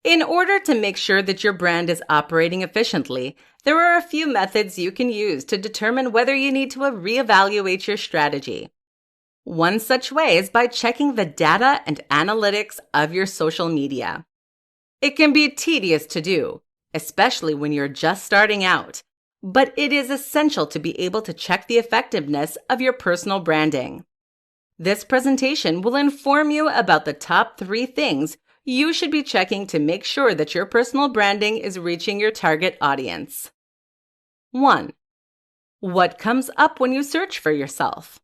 In order to make sure that your brand is operating efficiently, there are a few methods you can use to determine whether you need to reevaluate your strategy. One such way is by checking the data and analytics of your social media. It can be tedious to do, especially when you're just starting out, but it is essential to be able to check the effectiveness of your personal branding. This presentation will inform you about the top 3 things you should be checking to make sure that your personal branding is reaching your target audience. 1. What comes up when you search for yourself?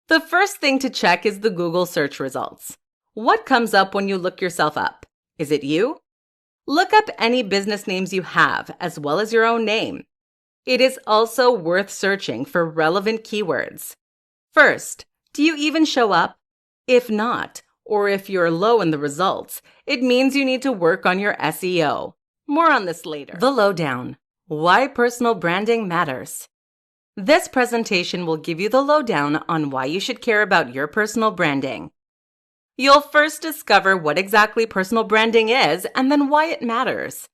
The first thing to check is the Google search results. What comes up when you look yourself up? Is it you? Look up any business names you have, as well as your own name. It is also worth searching for relevant keywords. First, do you even show up? If not, or if you're low in the results, it means you need to work on your SEO. More on this later. The lowdown. Why personal branding matters. This presentation will give you the lowdown on why you should care about your personal branding. You'll first discover what exactly personal branding is and then why it matters.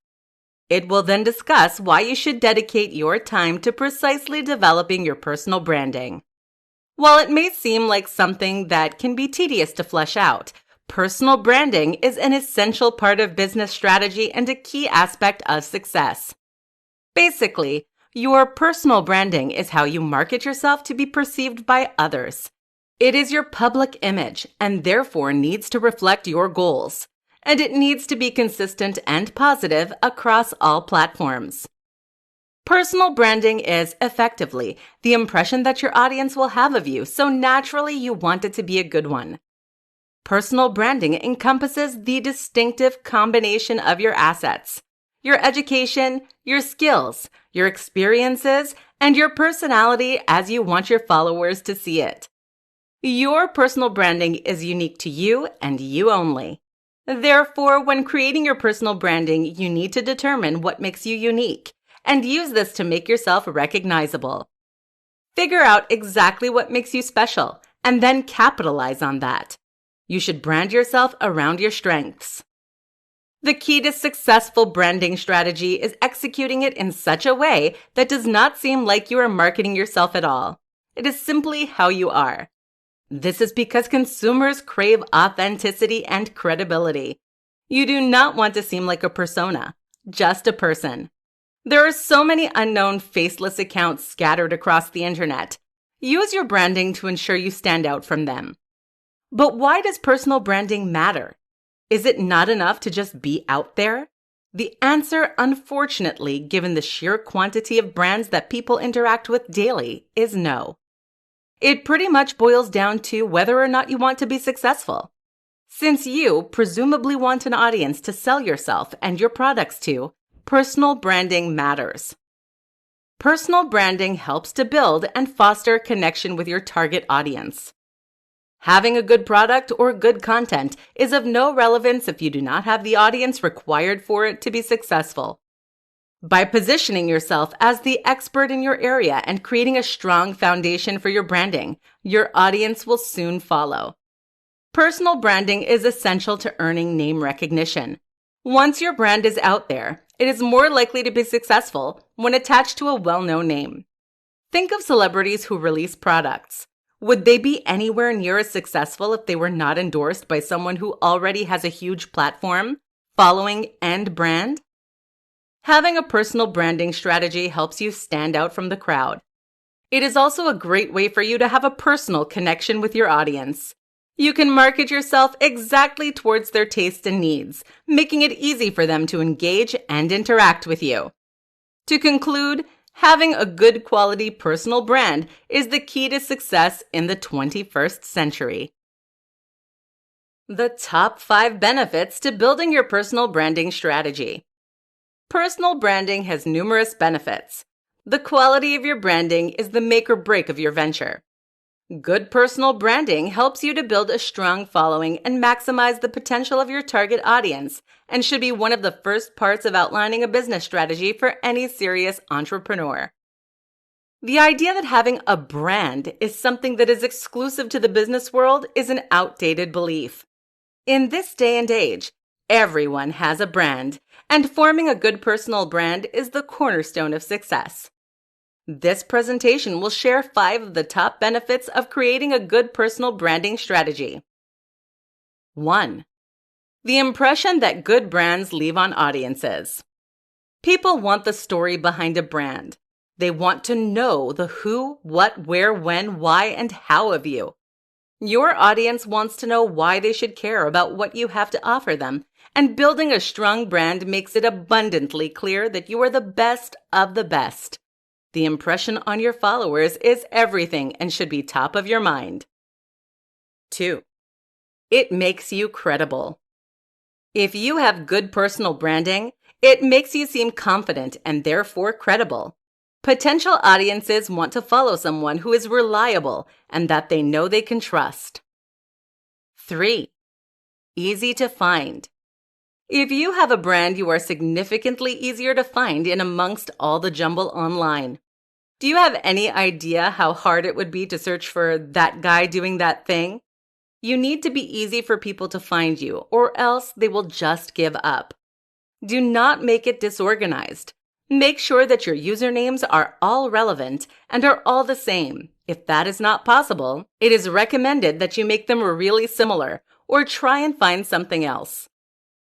It will then discuss why you should dedicate your time to precisely developing your personal branding. While it may seem like something that can be tedious to flesh out, personal branding is an essential part of business strategy and a key aspect of success. Basically, your personal branding is how you market yourself to be perceived by others. It is your public image and therefore needs to reflect your goals, and it needs to be consistent and positive across all platforms. Personal branding is, effectively, the impression that your audience will have of you, so naturally you want it to be a good one. Personal branding encompasses the distinctive combination of your assets, your education, your skills, your experiences, and your personality as you want your followers to see it. Your personal branding is unique to you and you only. Therefore, when creating your personal branding, you need to determine what makes you unique and use this to make yourself recognizable. Figure out exactly what makes you special and then capitalize on that. You should brand yourself around your strengths. The key to successful branding strategy is executing it in such a way that does not seem like you are marketing yourself at all. It is simply how you are. This is because consumers crave authenticity and credibility. You do not want to seem like a persona, just a person. There are so many unknown faceless accounts scattered across the internet. Use your branding to ensure you stand out from them. But why does personal branding matter? Is it not enough to just be out there? The answer, unfortunately, given the sheer quantity of brands that people interact with daily, is no. It pretty much boils down to whether or not you want to be successful. Since you presumably want an audience to sell yourself and your products to, personal branding matters. Personal branding helps to build and foster connection with your target audience. Having a good product or good content is of no relevance if you do not have the audience required for it to be successful. By positioning yourself as the expert in your area and creating a strong foundation for your branding, your audience will soon follow. Personal branding is essential to earning name recognition. Once your brand is out there, it is more likely to be successful when attached to a well-known name. Think of celebrities who release products. Would they be anywhere near as successful if they were not endorsed by someone who already has a huge platform, following, and brand? Having a personal branding strategy helps you stand out from the crowd. It is also a great way for you to have a personal connection with your audience. You can market yourself exactly towards their tastes and needs, making it easy for them to engage and interact with you. To conclude, having a good quality personal brand is the key to success in the 21st century. The top 5 benefits to building your personal branding strategy. Personal branding has numerous benefits. The quality of your branding is the make or break of your venture. Good personal branding helps you to build a strong following and maximize the potential of your target audience, and should be one of the first parts of outlining a business strategy for any serious entrepreneur. The idea that having a brand is something that is exclusive to the business world is an outdated belief. In this day and age, Everyone has a brand, and forming a good personal brand is the cornerstone of success. This presentation will share 5 of the top benefits of creating a good personal branding strategy. 1. The impression that good brands leave on audiences. People want the story behind a brand. They want to know the who, what, where, when, why, and how of you. Your audience wants to know why they should care about what you have to offer them, and building a strong brand makes it abundantly clear that you are the best of the best. The impression on your followers is everything and should be top of your mind. 2. It makes you credible. If you have good personal branding, it makes you seem confident and therefore credible. Potential audiences want to follow someone who is reliable and that they know they can trust. 3. Easy to find. If you have a brand, you are significantly easier to find in amongst all the jumble online. Do you have any idea how hard it would be to search for that guy doing that thing? You need to be easy for people to find you, or else they will just give up. Do not make it disorganized. Make sure that your usernames are all relevant and are all the same. If that is not possible, it is recommended that you make them really similar or try and find something else.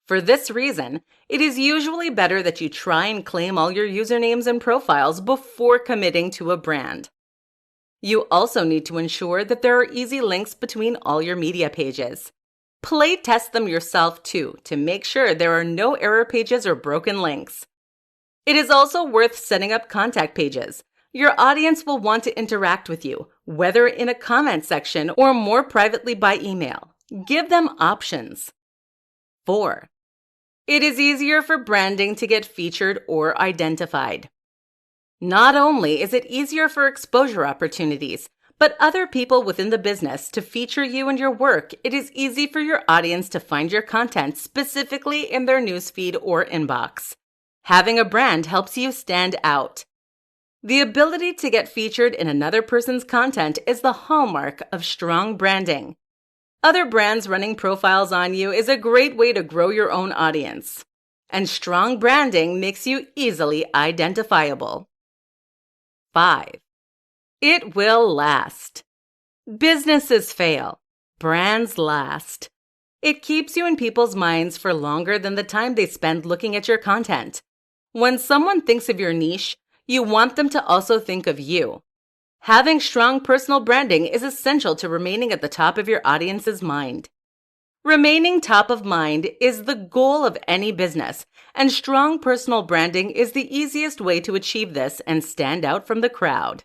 For this reason, it is usually better that you try and claim all your usernames and profiles before committing to a brand. You also need to ensure that there are easy links between all your media pages. Play test them yourself too to make sure there are no error pages or broken links. It is also worth setting up contact pages. Your audience will want to interact with you, whether in a comment section or more privately by email. Give them options. 4. It is easier for branding to get featured or identified. Not only is it easier for exposure opportunities, but other people within the business to feature you and your work, it is easy for your audience to find your content specifically in their newsfeed or inbox. Having a brand helps you stand out. The ability to get featured in another person's content is the hallmark of strong branding. Other brands running profiles on you is a great way to grow your own audience. And strong branding makes you easily identifiable. 5. It will last. Businesses fail. Brands last. It keeps you in people's minds for longer than the time they spend looking at your content. When someone thinks of your niche, you want them to also think of you. Having strong personal branding is essential to remaining at the top of your audience's mind. Remaining top of mind is the goal of any business, and strong personal branding is the easiest way to achieve this and stand out from the crowd.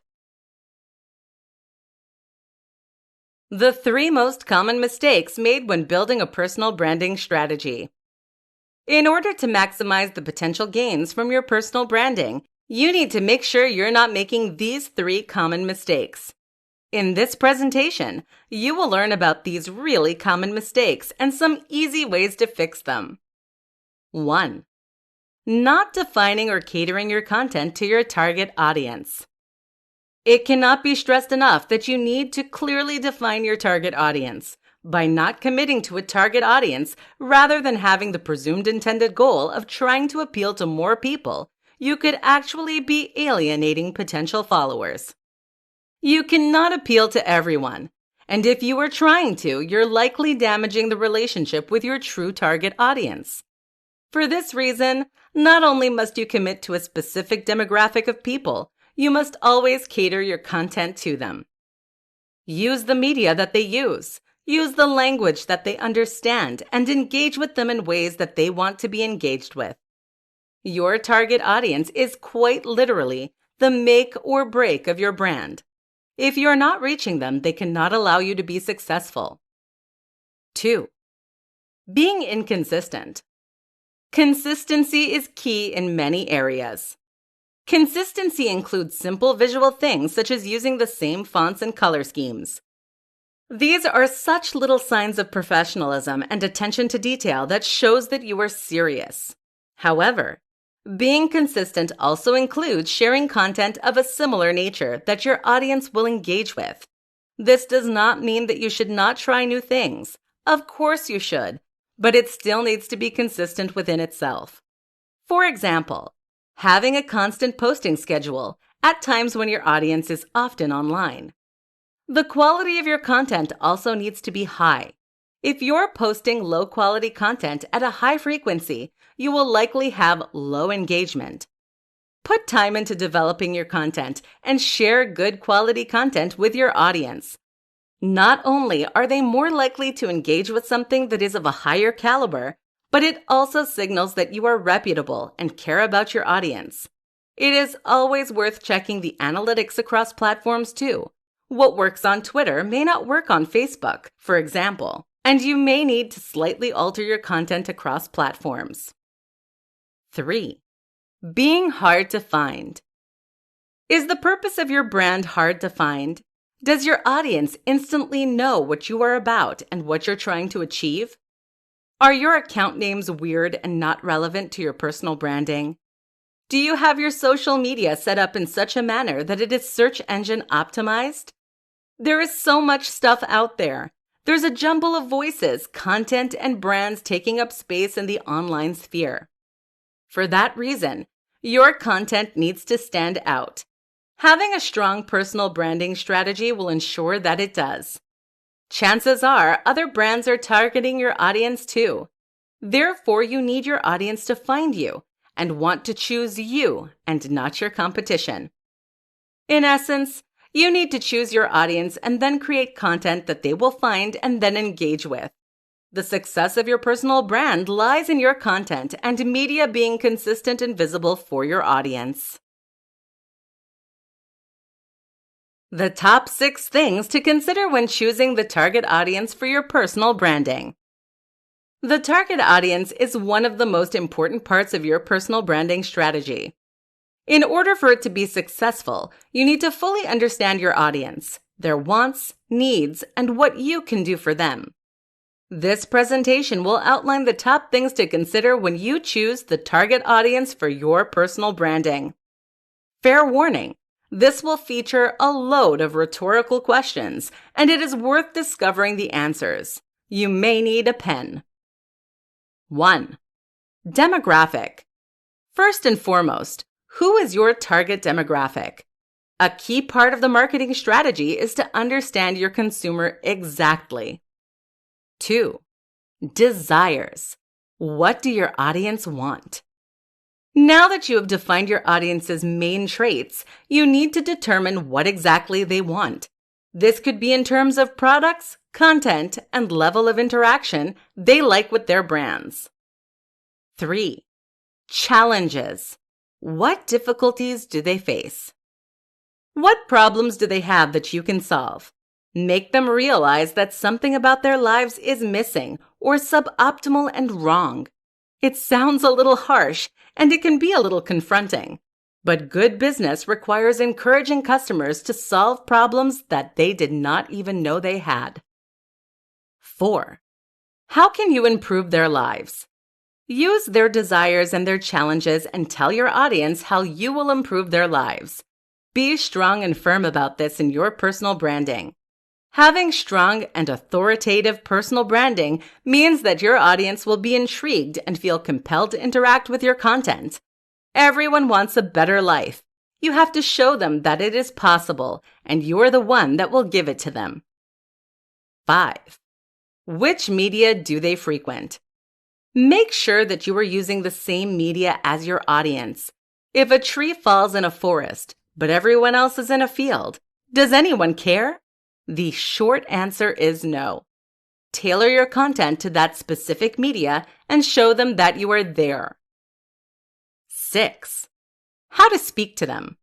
The 3 most common mistakes made when building a personal branding strategy. In order to maximize the potential gains from your personal branding, you need to make sure you're not making these 3 common mistakes. In this presentation, you will learn about these really common mistakes and some easy ways to fix them. 1. Not defining or catering your content to your target audience. It cannot be stressed enough that you need to clearly define your target audience. By not committing to a target audience, rather than having the presumed intended goal of trying to appeal to more people, you could actually be alienating potential followers. You cannot appeal to everyone, and if you are trying to, you're likely damaging the relationship with your true target audience. For this reason, not only must you commit to a specific demographic of people, you must always cater your content to them. Use the media that they use. Use the language that they understand and engage with them in ways that they want to be engaged with. Your target audience is quite literally the make or break of your brand. If you're not reaching them, they cannot allow you to be successful. 2. Being inconsistent. Consistency is key in many areas. Consistency includes simple visual things such as using the same fonts and color schemes. These are such little signs of professionalism and attention to detail that shows that you are serious. However, being consistent also includes sharing content of a similar nature that your audience will engage with. This does not mean that you should not try new things. Of course you should. but it still needs to be consistent within itself. For example, having a constant posting schedule at times when your audience is often online. The quality of your content also needs to be high. If you're posting low-quality content at a high frequency, you will likely have low engagement. Put time into developing your content and share good quality content with your audience. Not only are they more likely to engage with something that is of a higher caliber, but it also signals that you are reputable and care about your audience. It is always worth checking the analytics across platforms too. What works on Twitter may not work on Facebook, for example, and you may need to slightly alter your content across platforms. 3. Being hard to find. Is the purpose of your brand hard to find? Does your audience instantly know what you are about and what you're trying to achieve? Are your account names weird and not relevant to your personal branding? Do you have your social media set up in such a manner that it is search engine optimized? There is so much stuff out there. There's a jumble of voices, content, and brands taking up space in the online sphere. For that reason, your content needs to stand out. Having a strong personal branding strategy will ensure that it does. Chances are other brands are targeting your audience too. Therefore, you need your audience to find you and want to choose you and not your competition. In essence, you need to choose your audience and then create content that they will find and then engage with. The success of your personal brand lies in your content and media being consistent and visible for your audience. The top 6 things to consider when choosing the target audience for your personal branding. The target audience is one of the most important parts of your personal branding strategy. In order for it to be successful, you need to fully understand your audience, their wants, needs, and what you can do for them. This presentation will outline the top things to consider when you choose the target audience for your personal branding. Fair warning, this will feature a load of rhetorical questions, and it is worth discovering the answers. You may need a pen. 1. Demographic. First and foremost, who is your target demographic? A key part of the marketing strategy is to understand your consumer exactly. 2. Desires. What do your audience want? Now that you have defined your audience's main traits, you need to determine what exactly they want. This could be in terms of products, content, and level of interaction they like with their brands. 3. Challenges. What difficulties do they face? What problems do they have that you can solve? Make them realize that something about their lives is missing or suboptimal and wrong. It sounds a little harsh and it can be a little confronting, but good business requires encouraging customers to solve problems that they did not even know they had. 4. How can you improve their lives? Use their desires and their challenges and tell your audience how you will improve their lives. Be strong and firm about this in your personal branding. Having strong and authoritative personal branding means that your audience will be intrigued and feel compelled to interact with your content. Everyone wants a better life. You have to show them that it is possible, and you're the one that will give it to them. 5. Which media do they frequent? Make sure that you are using the same media as your audience. If a tree falls in a forest, but everyone else is in a field, does anyone care? The short answer is no. Tailor your content to that specific media and show them that you are there. 6. How to speak to them.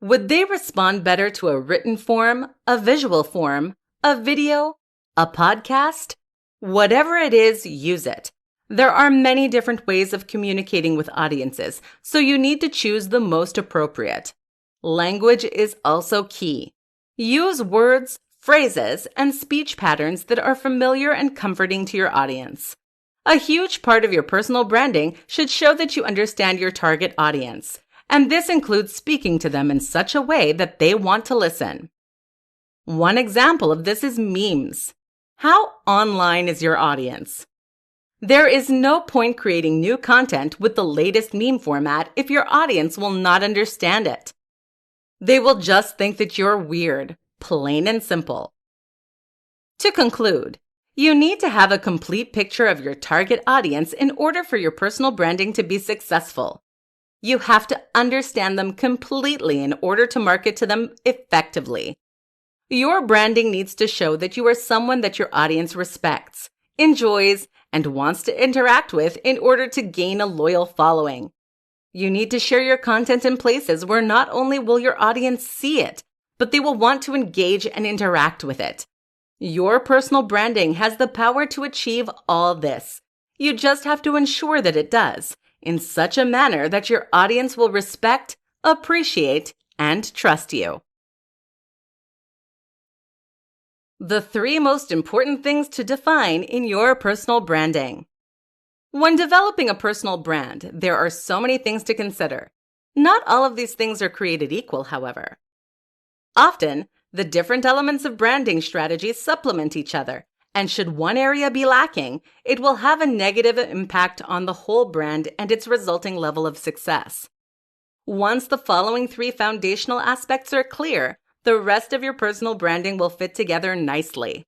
Would they respond better to a written form, a visual form, a video, a podcast? Whatever it is, use it. There are many different ways of communicating with audiences, so you need to choose the most appropriate. Language is also key. Use words, phrases, and speech patterns that are familiar and comforting to your audience. A huge part of your personal branding should show that you understand your target audience, and this includes speaking to them in such a way that they want to listen. One example of this is memes. How online is your audience? There is no point creating new content with the latest meme format if your audience will not understand it. They will just think that you're weird, plain and simple. To conclude, you need to have a complete picture of your target audience in order for your personal branding to be successful. You have to understand them completely in order to market to them effectively. Your branding needs to show that you are someone that your audience respects, enjoys, and wants to interact with in order to gain a loyal following. You need to share your content in places where not only will your audience see it, but they will want to engage and interact with it. Your personal branding has the power to achieve all this. You just have to ensure that it does, in such a manner that your audience will respect, appreciate, and trust you. The 3 most important things to define in your personal branding. When developing a personal brand, there are so many things to consider. Not all of these things are created equal, however. Often, the different elements of branding strategies supplement each other, and should one area be lacking, it will have a negative impact on the whole brand and its resulting level of success. Once the following 3 foundational aspects are clear, the rest of your personal branding will fit together nicely.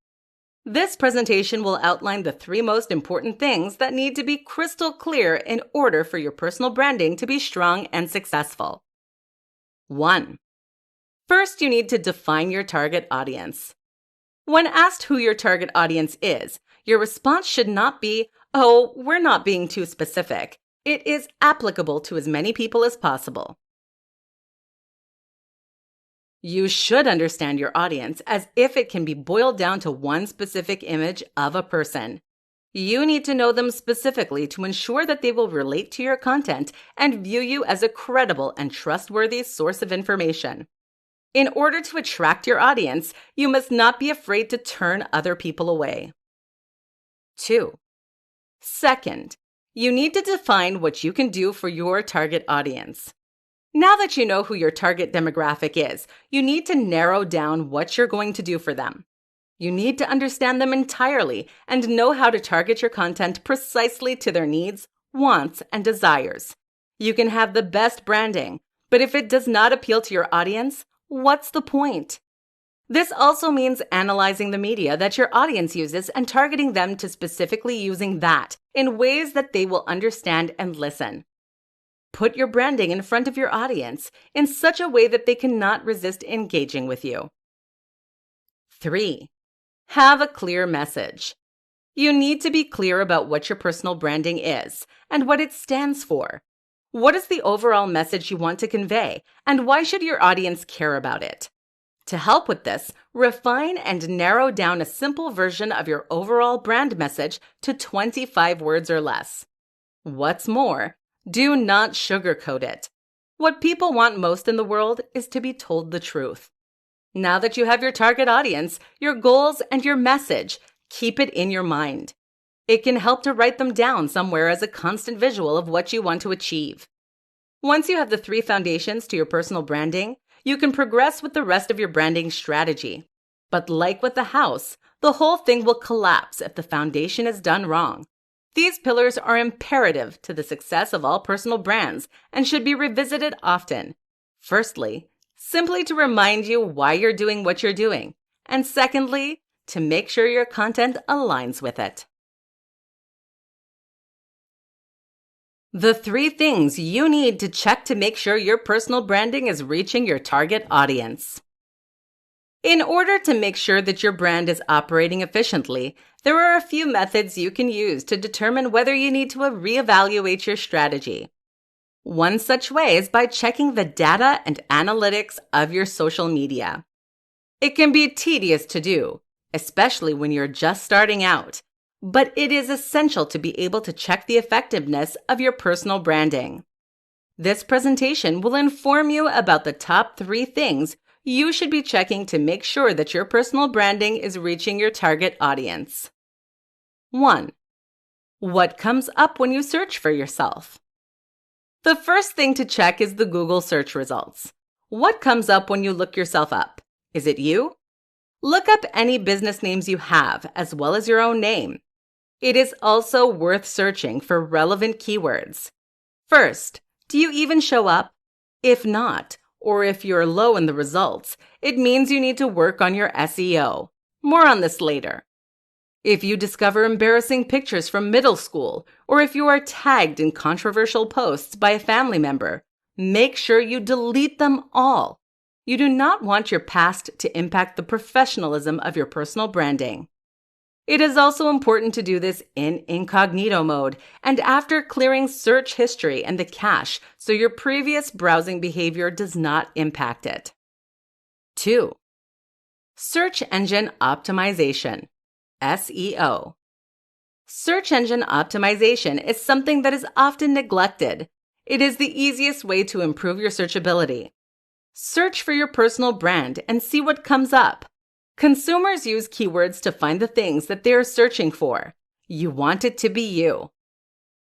This presentation will outline the 3 most important things that need to be crystal clear in order for your personal branding to be strong and successful. 1. First, you need to define your target audience. When asked who your target audience is, your response should not be, "Oh, we're not being too specific." It is applicable to as many people as possible. You should understand your audience as if it can be boiled down to one specific image of a person. You need to know them specifically to ensure that they will relate to your content and view you as a credible and trustworthy source of information. In order to attract your audience, you must not be afraid to turn other people away. 2. Second, you need to define what you can do for your target audience. Now that you know who your target demographic is, you need to narrow down what you're going to do for them. You need to understand them entirely and know how to target your content precisely to their needs, wants, and desires. You can have the best branding, but if it does not appeal to your audience, what's the point? This also means analyzing the media that your audience uses and targeting them to specifically using that in ways that they will understand and listen. Put your branding in front of your audience in such a way that they cannot resist engaging with you. 3. Have a clear message. You need to be clear about what your personal branding is and what it stands for. What is the overall message you want to convey, and why should your audience care about it? To help with this, refine and narrow down a simple version of your overall brand message to 25 words or less. What's more, do not sugarcoat it. What people want most in the world is to be told the truth. Now that you have your target audience, your goals, and your message, keep it in your mind. It can help to write them down somewhere as a constant visual of what you want to achieve. Once you have the 3 foundations to your personal branding, you can progress with the rest of your branding strategy. But like with the house, the whole thing will collapse if the foundation is done wrong. These pillars are imperative to the success of all personal brands and should be revisited often. Firstly, simply to remind you why you're doing what you're doing, and secondly, to make sure your content aligns with it. The 3 things you need to check to make sure your personal branding is reaching your target audience. In order to make sure that your brand is operating efficiently, there are a few methods you can use to determine whether you need to reevaluate your strategy. One such way is by checking the data and analytics of your social media. It can be tedious to do, especially when you're just starting out, but it is essential to be able to check the effectiveness of your personal branding. This presentation will inform you about the top 3 things you should be checking to make sure that your personal branding is reaching your target audience. 1. What comes up when you search for yourself? The first thing to check is the Google search results. What comes up when you look yourself up? Is it you? Look up any business names you have, as well as your own name. It is also worth searching for relevant keywords. First, do you even show up? If not, or if you're low in the results, it means you need to work on your SEO. More on this later. If you discover embarrassing pictures from middle school, or if you are tagged in controversial posts by a family member, make sure you delete them all. You do not want your past to impact the professionalism of your personal branding. It is also important to do this in incognito mode and after clearing search history and the cache so your previous browsing behavior does not impact it. 2. Search Engine Optimization, SEO. Search engine optimization is something that is often neglected. It is the easiest way to improve your searchability. Search for your personal brand and see what comes up. Consumers use keywords to find the things that they are searching for. You want it to be you.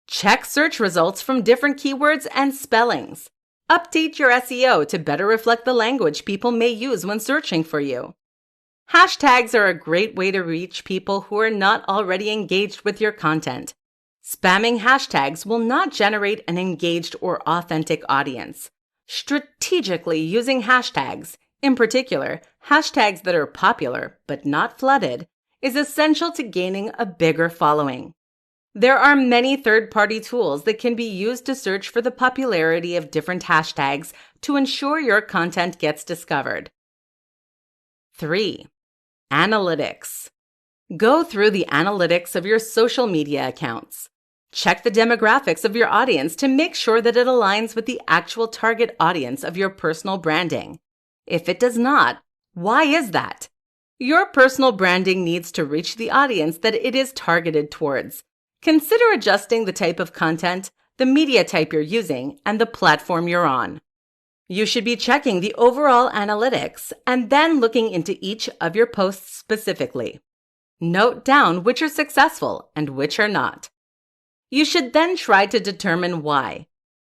Check search results from different keywords and spellings. Update your SEO to better reflect the language people may use when searching for you. Hashtags are a great way to reach people who are not already engaged with your content. Spamming hashtags will not generate an engaged or authentic audience. Strategically using hashtags, in particular, hashtags that are popular but not flooded, is essential to gaining a bigger following. There are many third-party tools that can be used to search for the popularity of different hashtags to ensure your content gets discovered. 3. Analytics. Go through the analytics of your social media accounts. Check the demographics of your audience to make sure that it aligns with the actual target audience of your personal branding. If it does not, why is that? Your personal branding needs to reach the audience that it is targeted towards. Consider adjusting the type of content, the media type you're using, and the platform you're on. You should be checking the overall analytics and then looking into each of your posts specifically. Note down which are successful and which are not. You should then try to determine why.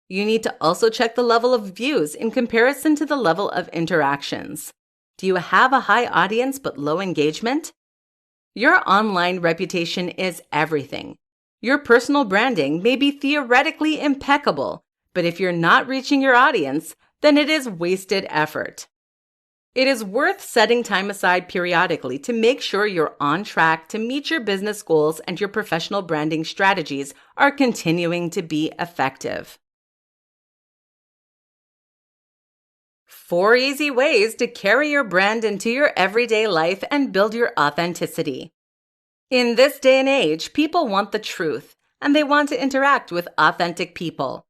You need to also check the level of views in comparison to the level of interactions. Do you have a high audience but low engagement? Your online reputation is everything. Your personal branding may be theoretically impeccable, but if you're not reaching your audience, then it is wasted effort. It is worth setting time aside periodically to make sure you're on track to meet your business goals and your professional branding strategies are continuing to be effective. 4 easy ways to carry your brand into your everyday life and build your authenticity. In this day and age, people want the truth, and they want to interact with authentic people.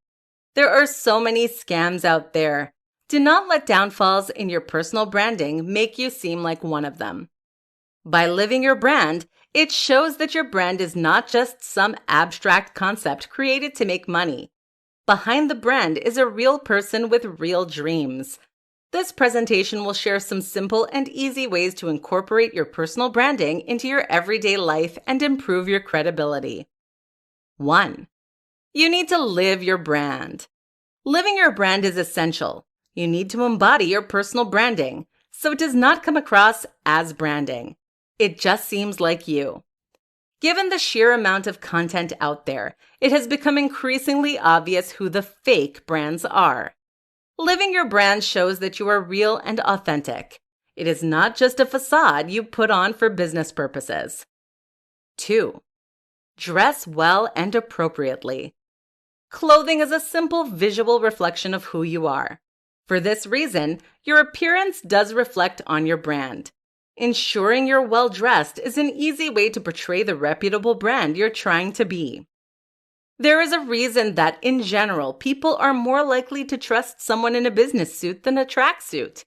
There are so many scams out there. Do not let downfalls in your personal branding make you seem like one of them. By living your brand, it shows that your brand is not just some abstract concept created to make money. Behind the brand is a real person with real dreams. This presentation will share some simple and easy ways to incorporate your personal branding into your everyday life and improve your credibility. 1. You need to live your brand. Living your brand is essential. You need to embody your personal branding, so it does not come across as branding. It just seems like you. Given the sheer amount of content out there, it has become increasingly obvious who the fake brands are. Living your brand shows that you are real and authentic. It is not just a facade you put on for business purposes. 2. Dress well and appropriately. Clothing is a simple visual reflection of who you are. For this reason, your appearance does reflect on your brand. Ensuring you're well-dressed is an easy way to portray the reputable brand you're trying to be. There is a reason that, in general, people are more likely to trust someone in a business suit than a tracksuit.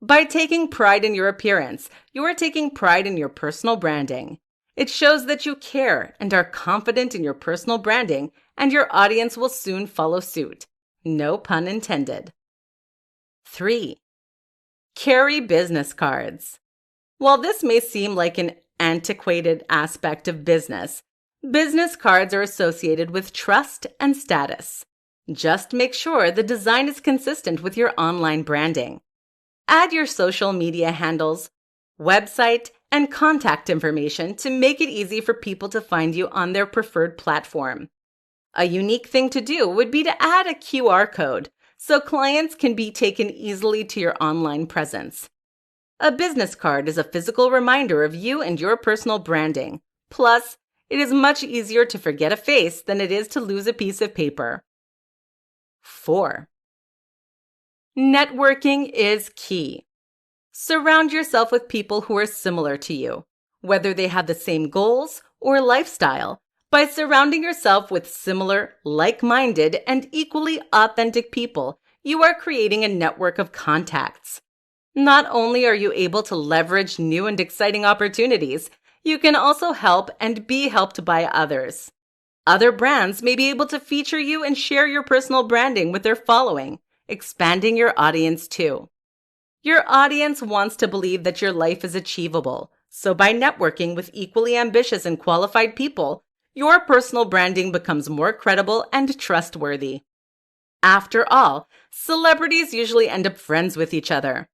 By taking pride in your appearance, you are taking pride in your personal branding. It shows that you care and are confident in your personal branding, and your audience will soon follow suit. No pun intended. 3. Carry business cards. While this may seem like an antiquated aspect of business cards are associated with trust and status. Just make sure the design is consistent with your online branding. Add your social media handles, website, and contact information to make it easy for people to find you on their preferred platform. A unique thing to do would be to add a QR code so clients can be taken easily to your online presence. A business card is a physical reminder of you and your personal branding. Plus, it is much easier to forget a face than it is to lose a piece of paper. 4. Networking is key. Surround yourself with people who are similar to you, whether they have the same goals or lifestyle. By surrounding yourself with similar, like-minded, and equally authentic people, you are creating a network of contacts. Not only are you able to leverage new and exciting opportunities, you can also help and be helped by others. Other brands may be able to feature you and share your personal branding with their following, expanding your audience too. Your audience wants to believe that your life is achievable, so by networking with equally ambitious and qualified people, your personal branding becomes more credible and trustworthy. After all, celebrities usually end up friends with each other.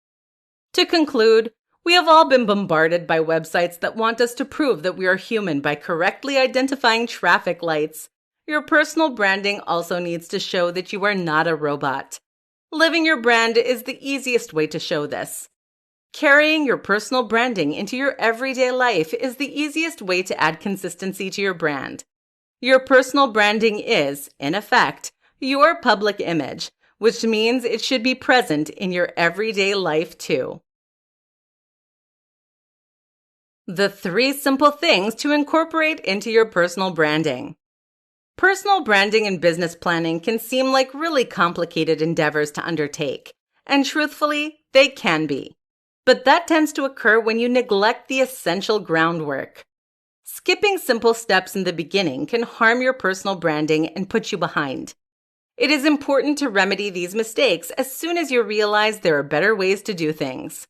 To conclude, we have all been bombarded by websites that want us to prove that we are human by correctly identifying traffic lights. Your personal branding also needs to show that you are not a robot. Living your brand is the easiest way to show this. Carrying your personal branding into your everyday life is the easiest way to add consistency to your brand. Your personal branding is, in effect, your public image, which means it should be present in your everyday life too. The 3 simple things to incorporate into your personal branding. Personal branding and business planning can seem like really complicated endeavors to undertake, and truthfully, they can be. But that tends to occur when you neglect the essential groundwork. Skipping simple steps in the beginning can harm your personal branding and put you behind. It is important to remedy these mistakes as soon as you realize there are better ways to do things.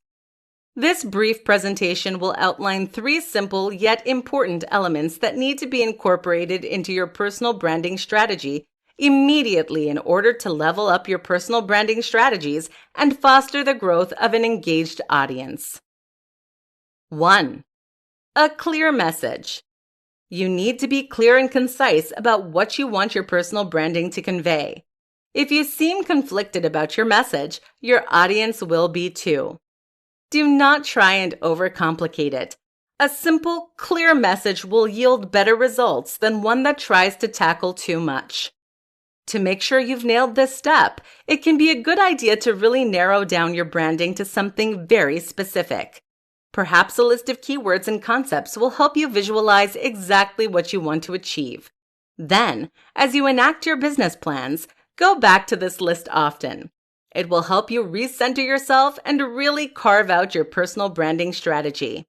This brief presentation will outline 3 simple yet important elements that need to be incorporated into your personal branding strategy immediately in order to level up your personal branding strategies and foster the growth of an engaged audience. 1. A clear message. You need to be clear and concise about what you want your personal branding to convey. If you seem conflicted about your message, your audience will be too. Do not try and overcomplicate it. A simple, clear message will yield better results than one that tries to tackle too much. To make sure you've nailed this step, it can be a good idea to really narrow down your branding to something very specific. Perhaps a list of keywords and concepts will help you visualize exactly what you want to achieve. Then, as you enact your business plans, go back to this list often. It will help you recenter yourself and really carve out your personal branding strategy.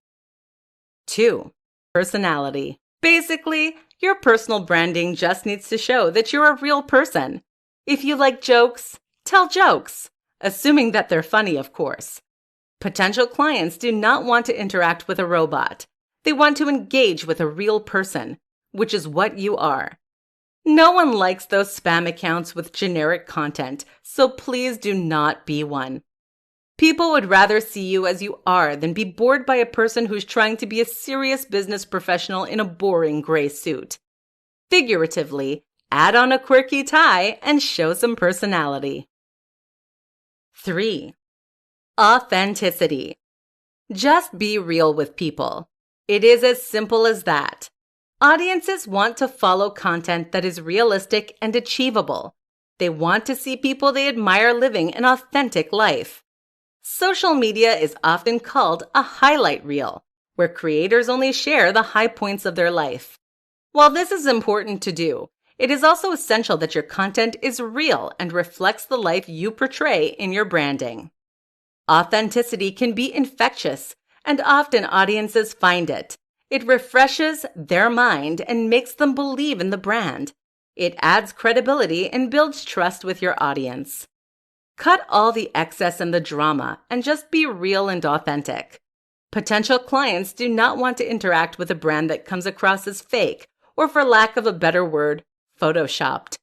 2. Personality. Basically, your personal branding just needs to show that you're a real person. If you like jokes, tell jokes, assuming that they're funny, of course. Potential clients do not want to interact with a robot. They want to engage with a real person, which is what you are. No one likes those spam accounts with generic content, so please do not be one. People would rather see you as you are than be bored by a person who's trying to be a serious business professional in a boring gray suit. Figuratively, add on a quirky tie and show some personality. 3. Authenticity. Just be real with people. It is as simple as that. Audiences want to follow content that is realistic and achievable. They want to see people they admire living an authentic life. Social media is often called a highlight reel, where creators only share the high points of their life. While this is important to do, it is also essential that your content is real and reflects the life you portray in your branding. Authenticity can be infectious, and often audiences find it. It refreshes their mind and makes them believe in the brand. It adds credibility and builds trust with your audience. Cut all the excess and the drama and just be real and authentic. Potential clients do not want to interact with a brand that comes across as fake or, for lack of a better word, photoshopped.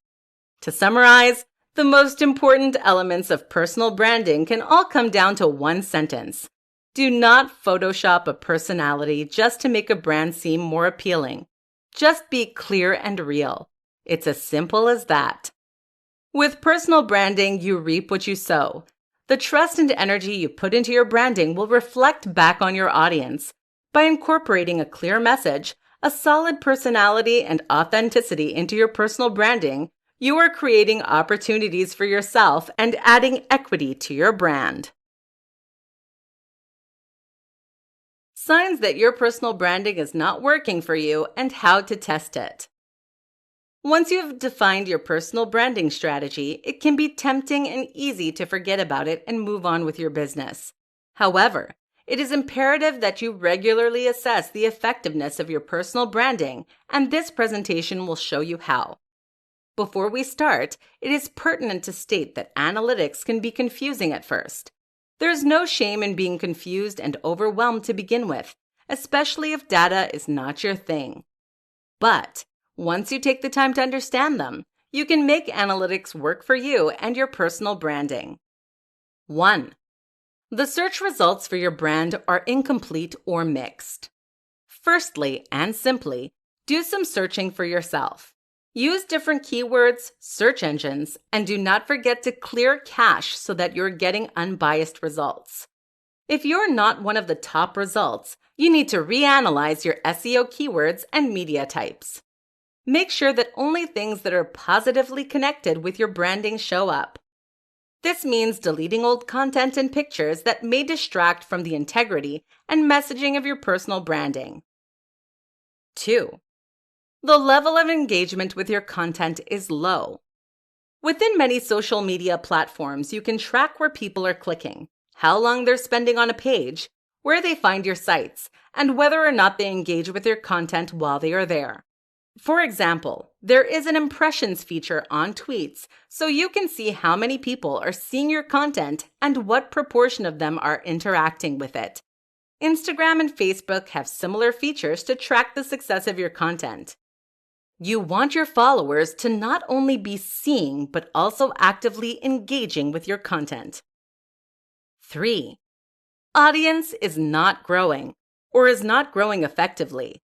To summarize, the most important elements of personal branding can all come down to one sentence. Do not Photoshop a personality just to make a brand seem more appealing. Just be clear and real. It's as simple as that. With personal branding, you reap what you sow. The trust and energy you put into your branding will reflect back on your audience. By incorporating a clear message, a solid personality, and authenticity into your personal branding, you are creating opportunities for yourself and adding equity to your brand. Signs that your personal branding is not working for you and how to test it. Once you have defined your personal branding strategy, it can be tempting and easy to forget about it and move on with your business. However, it is imperative that you regularly assess the effectiveness of your personal branding, and this presentation will show you how. Before we start, it is pertinent to state that analytics can be confusing at first. There's no shame in being confused and overwhelmed to begin with, especially if data is not your thing. But once you take the time to understand them, you can make analytics work for you and your personal branding. 1. The search results for your brand are incomplete or mixed. Firstly, and simply, do some searching for yourself. Use different keywords, search engines, and do not forget to clear cache so that you're getting unbiased results. If you're not one of the top results, you need to reanalyze your SEO keywords and media types. Make sure that only things that are positively connected with your branding show up. This means deleting old content and pictures that may distract from the integrity and messaging of your personal branding. 2. The level of engagement with your content is low. Within many social media platforms, you can track where people are clicking, how long they're spending on a page, where they find your sites, and whether or not they engage with your content while they are there. For example, there is an impressions feature on tweets, so you can see how many people are seeing your content and what proportion of them are interacting with it. Instagram and Facebook have similar features to track the success of your content. You want your followers to not only be seeing, but also actively engaging with your content. 3. Audience is not growing, or is not growing effectively.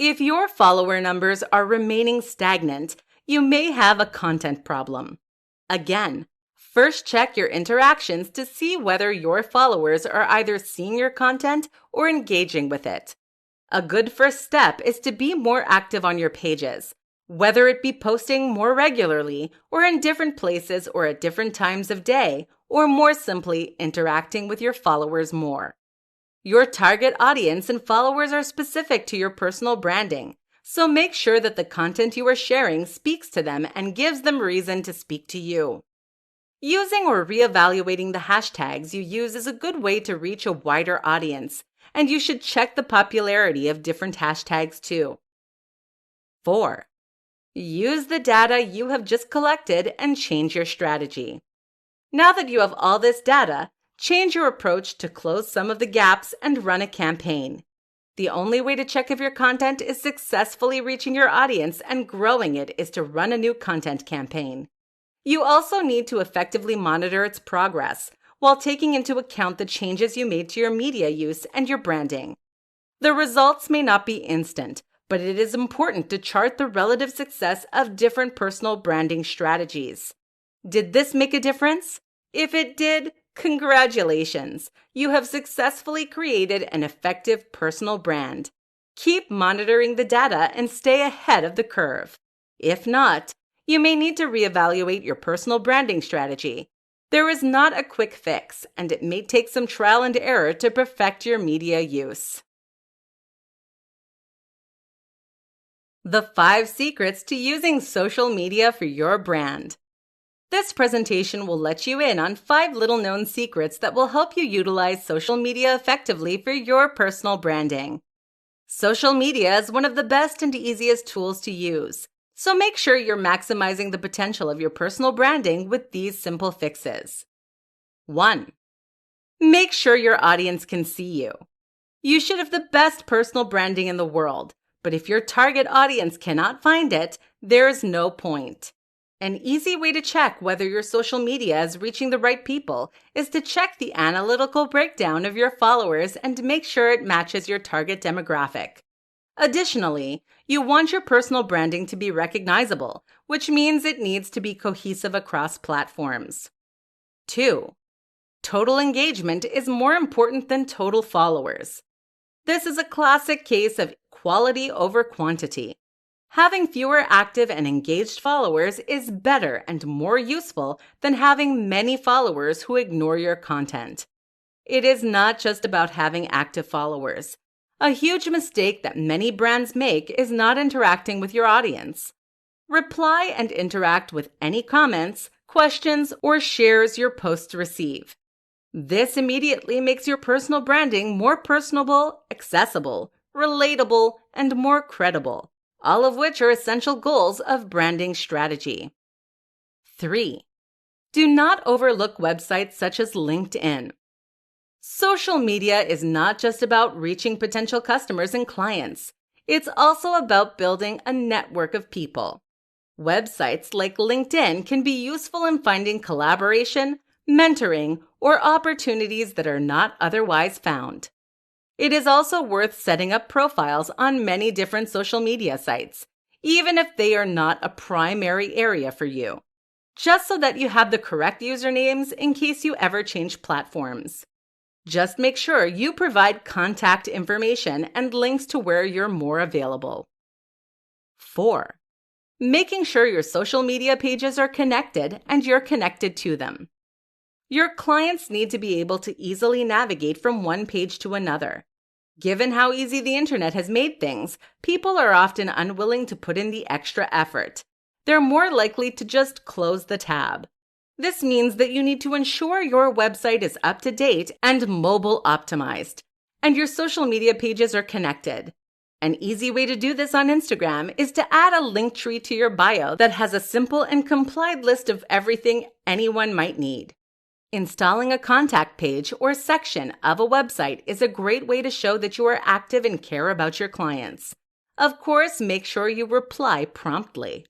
If your follower numbers are remaining stagnant, you may have a content problem. Again, first check your interactions to see whether your followers are either seeing your content or engaging with it. A good first step is to be more active on your pages, whether it be posting more regularly or in different places or at different times of day, or more simply interacting with your followers more. Your target audience and followers are specific to your personal branding, so make sure that the content you are sharing speaks to them and gives them reason to speak to you. Using or reevaluating the hashtags you use is a good way to reach a wider audience, and you should check the popularity of different hashtags too. 4. Use the data you have just collected and change your strategy. Now that you have all this data, change your approach to close some of the gaps and run a campaign. The only way to check if your content is successfully reaching your audience and growing it is to run a new content campaign. You also need to effectively monitor its progress while taking into account the changes you made to your media use and your branding. The results may not be instant, but it is important to chart the relative success of different personal branding strategies. Did this make a difference? If it did, congratulations! You have successfully created an effective personal brand. Keep monitoring the data and stay ahead of the curve. If not, you may need to reevaluate your personal branding strategy. There is not a quick fix, and it may take some trial and error to perfect your media use. The 5 secrets to using social media for your brand. This presentation will let you in on 5 little-known secrets that will help you utilize social media effectively for your personal branding. Social media is one of the best and easiest tools to use, so make sure you're maximizing the potential of your personal branding with these simple fixes. 1. Make sure your audience can see you. You should have the best personal branding in the world, but if your target audience cannot find it, there is no point. An easy way to check whether your social media is reaching the right people is to check the analytical breakdown of your followers and make sure it matches your target demographic. Additionally, you want your personal branding to be recognizable, which means it needs to be cohesive across platforms. 2. Total engagement is more important than total followers. This is a classic case of quality over quantity. Having fewer active and engaged followers is better and more useful than having many followers who ignore your content. It is not just about having active followers. A huge mistake that many brands make is not interacting with your audience. Reply and interact with any comments, questions, or shares your posts receive. This immediately makes your personal branding more personable, accessible, relatable, and more credible, all of which are essential goals of branding strategy. 3. Do not overlook websites such as LinkedIn. Social media is not just about reaching potential customers and clients. It's also about building a network of people. Websites like LinkedIn can be useful in finding collaboration, mentoring, or opportunities that are not otherwise found. It is also worth setting up profiles on many different social media sites, even if they are not a primary area for you, just so that you have the correct usernames in case you ever change platforms. Just make sure you provide contact information and links to where you're more available. 4. Making sure your social media pages are connected and you're connected to them. Your clients need to be able to easily navigate from one page to another. Given how easy the internet has made things, people are often unwilling to put in the extra effort. They're more likely to just close the tab. This means that you need to ensure your website is up to date and mobile optimized, and your social media pages are connected. An easy way to do this on Instagram is to add a link tree to your bio that has a simple and complied list of everything anyone might need. Installing a contact page or section of a website is a great way to show that you are active and care about your clients. Of course, make sure you reply promptly.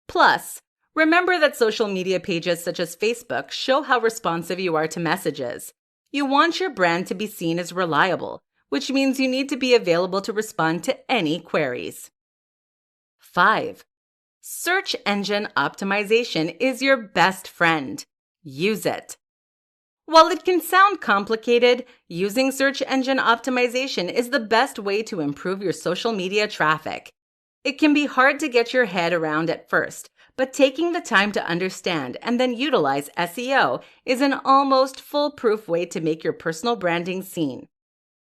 Plus, remember that social media pages such as Facebook show how responsive you are to messages. You want your brand to be seen as reliable, which means you need to be available to respond to any queries. 5. Search engine optimization is your best friend. Use it. While it can sound complicated, using search engine optimization is the best way to improve your social media traffic. It can be hard to get your head around at first, but taking the time to understand and then utilize SEO is an almost foolproof way to make your personal branding seen.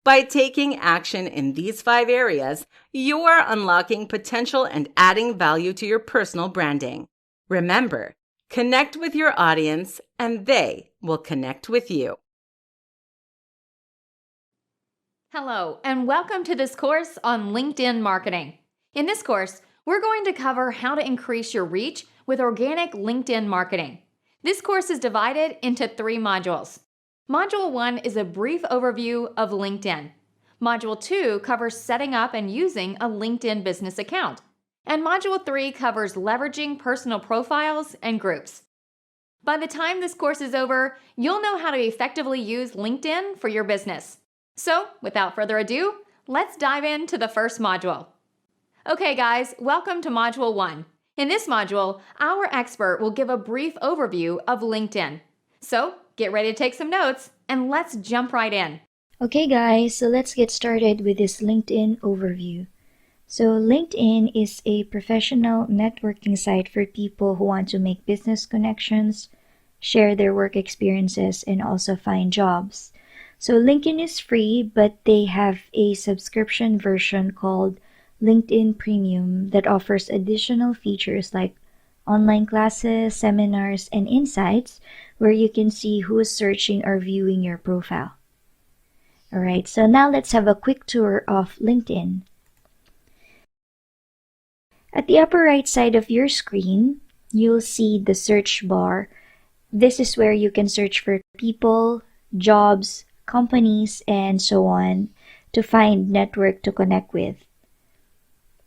By taking action in these 5 areas, you are unlocking potential and adding value to your personal branding. Remember, connect with your audience and they will connect with you. Hello, and welcome to this course on LinkedIn marketing. In this course, we're going to cover how to increase your reach with organic LinkedIn marketing. This course is divided into 3 modules. Module 1 is a brief overview of LinkedIn. Module 2 covers setting up and using a LinkedIn business account. And Module 3 covers leveraging personal profiles and groups. By the time this course is over, you'll know how to effectively use LinkedIn for your business. So, without further ado, let's dive into the first module. Okay guys, welcome to Module 1. In this module, our expert will give a brief overview of LinkedIn. So, get ready to take some notes and let's jump right in. Okay guys, so let's get started with this LinkedIn overview. So LinkedIn is a professional networking site for people who want to make business connections, share their work experiences, and also find jobs. So LinkedIn is free, but they have a subscription version called LinkedIn Premium that offers additional features like online classes, seminars, and insights where you can see who is searching or viewing your profile. Alright, so now let's have a quick tour of LinkedIn. At the upper right side of your screen, you'll see the search bar. This is where you can search for people, jobs, companies, and so on to find network to connect with.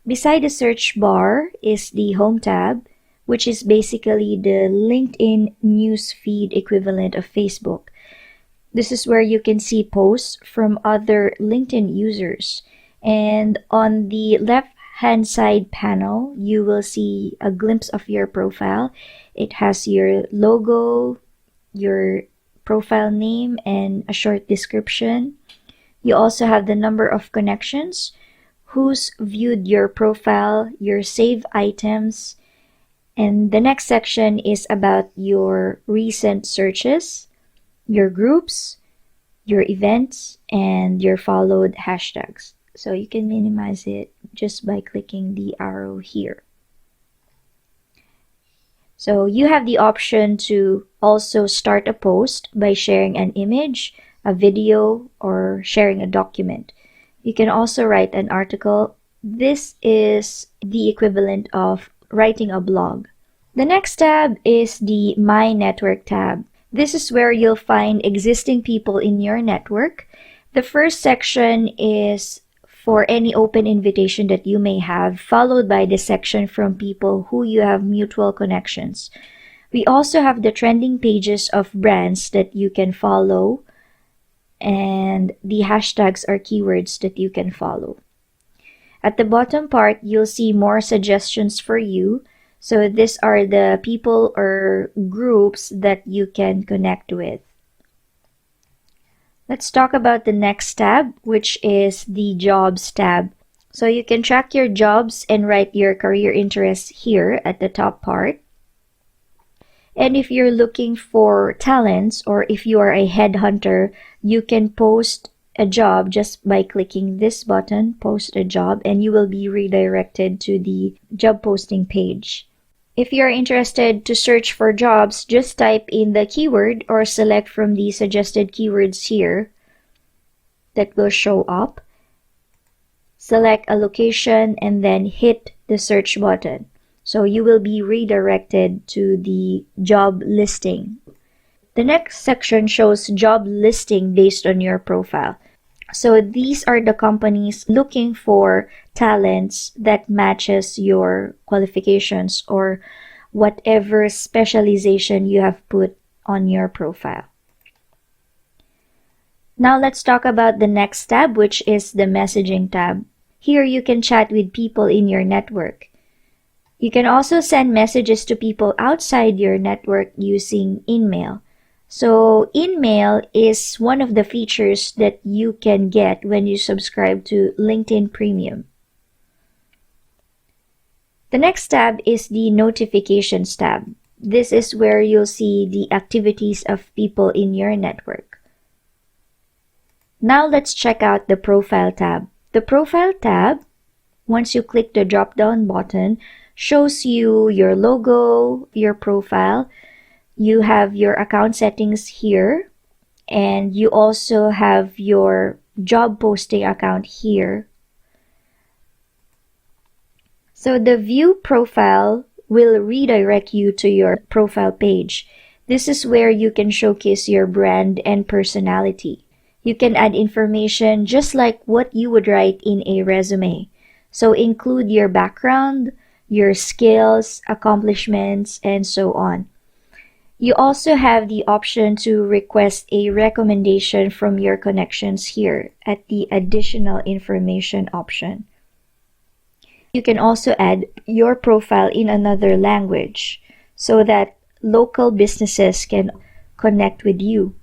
Beside the search bar is the Home tab, which is basically the LinkedIn newsfeed equivalent of Facebook. This is where you can see posts from other LinkedIn users. And on the left-hand side panel, you will see a glimpse of your profile. It has your logo, your profile name, and a short description. You also have the number of connections, who's viewed your profile, your saved items, and the next section is about your recent searches, your groups, your events, and your followed hashtags. So you can minimize it just by clicking the arrow here. So you have the option to also start a post by sharing an image, a video, or sharing a document. You can also write an article. This is the equivalent of writing a blog. The next tab is the My Network tab. This is where you'll find existing people in your network. The first section is for any open invitation that you may have, followed by the section from people who you have mutual connections. We also have the trending pages of brands that you can follow, and the hashtags or keywords that you can follow. At the bottom part, you'll see more suggestions for you. So these are the people or groups that you can connect with. Let's talk about the next tab, which is the Jobs tab. So you can track your jobs and write your career interests here at the top part. And if you're looking for talents, or if you are a headhunter, you can post a job just by clicking this button, Post a Job, and you will be redirected to the job posting page. If you're interested to search for jobs, just type in the keyword or select from the suggested keywords here that will show up. Select a location and then hit the search button. So you will be redirected to the job listing. The next section shows job listing based on your profile. So these are the companies looking for talents that matches your qualifications or whatever specialization you have put on your profile. Now let's talk about the next tab, which is the messaging tab. Here you can chat with people in your network. You can also send messages to people outside your network using InMail. So InMail is one of the features that you can get when you subscribe to LinkedIn Premium. The next tab is the Notifications tab. This is where you'll see the activities of people in your network. Now let's check out the Profile tab. The Profile tab, once you click the drop-down button, shows you your logo, your profile. You have your account settings here, and you also have your job posting account here. So the View Profile will redirect you to your profile page. This is where you can showcase your brand and personality. You can add information just like what you would write in a resume. So include your background, your skills, accomplishments, and so on. You also have the option to request a recommendation from your connections here at the Additional Information option. You can also add your profile in another language so that local businesses can connect with you.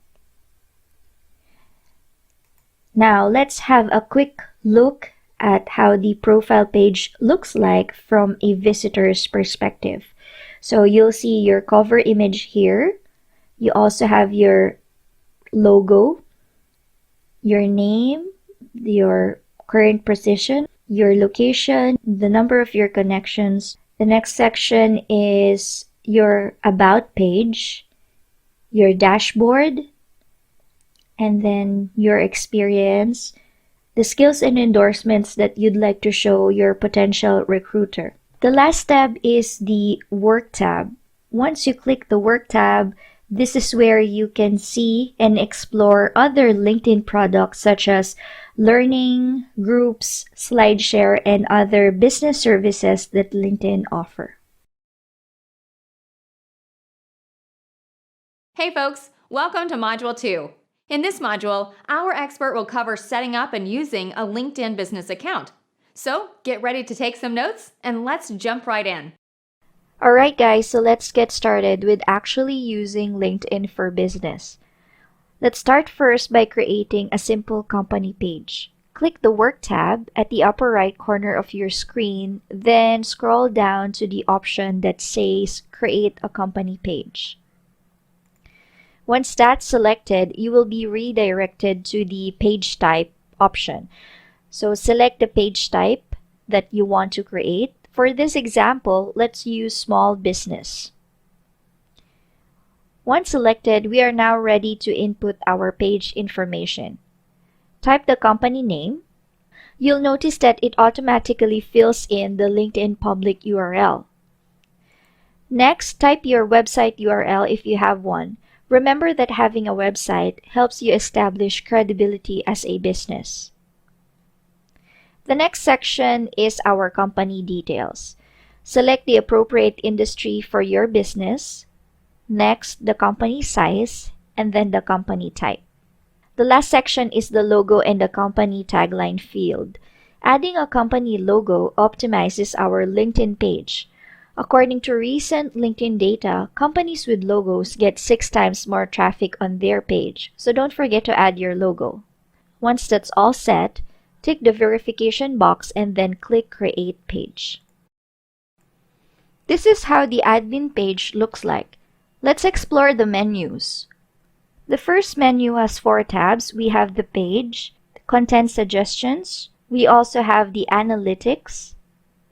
Now let's have a quick look at how the profile page looks like from a visitor's perspective. So you'll see your cover image here. You also have your logo, your name, your current position, your location, the number of your connections. The next section is your About page, your dashboard, and then your experience, the skills and endorsements that you'd like to show your potential recruiter. The last tab is the Work tab. Once you click the Work tab, this is where you can see and explore other LinkedIn products such as learning, groups, SlideShare, and other business services that LinkedIn offer. Hey folks, welcome to Module 2. In this module, our expert will cover setting up and using a LinkedIn business account. So get ready to take some notes and let's jump right in. Alright guys, so let's get started with actually using LinkedIn for business. Let's start first by creating a simple company page. Click the Work tab at the upper right corner of your screen, then scroll down to the option that says Create a Company Page. Once that's selected, you will be redirected to the page type option. So select the page type that you want to create. For this example, let's use small business. Once selected, we are now ready to input our page information. Type the company name. You'll notice that it automatically fills in the LinkedIn public URL. Next, type your website URL if you have one. Remember that having a website helps you establish credibility as a business. The next section is our company details. Select the appropriate industry for your business. Next, the company size, and then the company type. The last section is the logo and the company tagline field. Adding a company logo optimizes our LinkedIn page. According to recent LinkedIn data, companies with logos get 6 times more traffic on their page, so don't forget to add your logo. Once that's all set, tick the verification box and then click Create Page. This is how the admin page looks like. Let's explore the menus. The first menu has 4 tabs. We have the page, content suggestions. We also have the analytics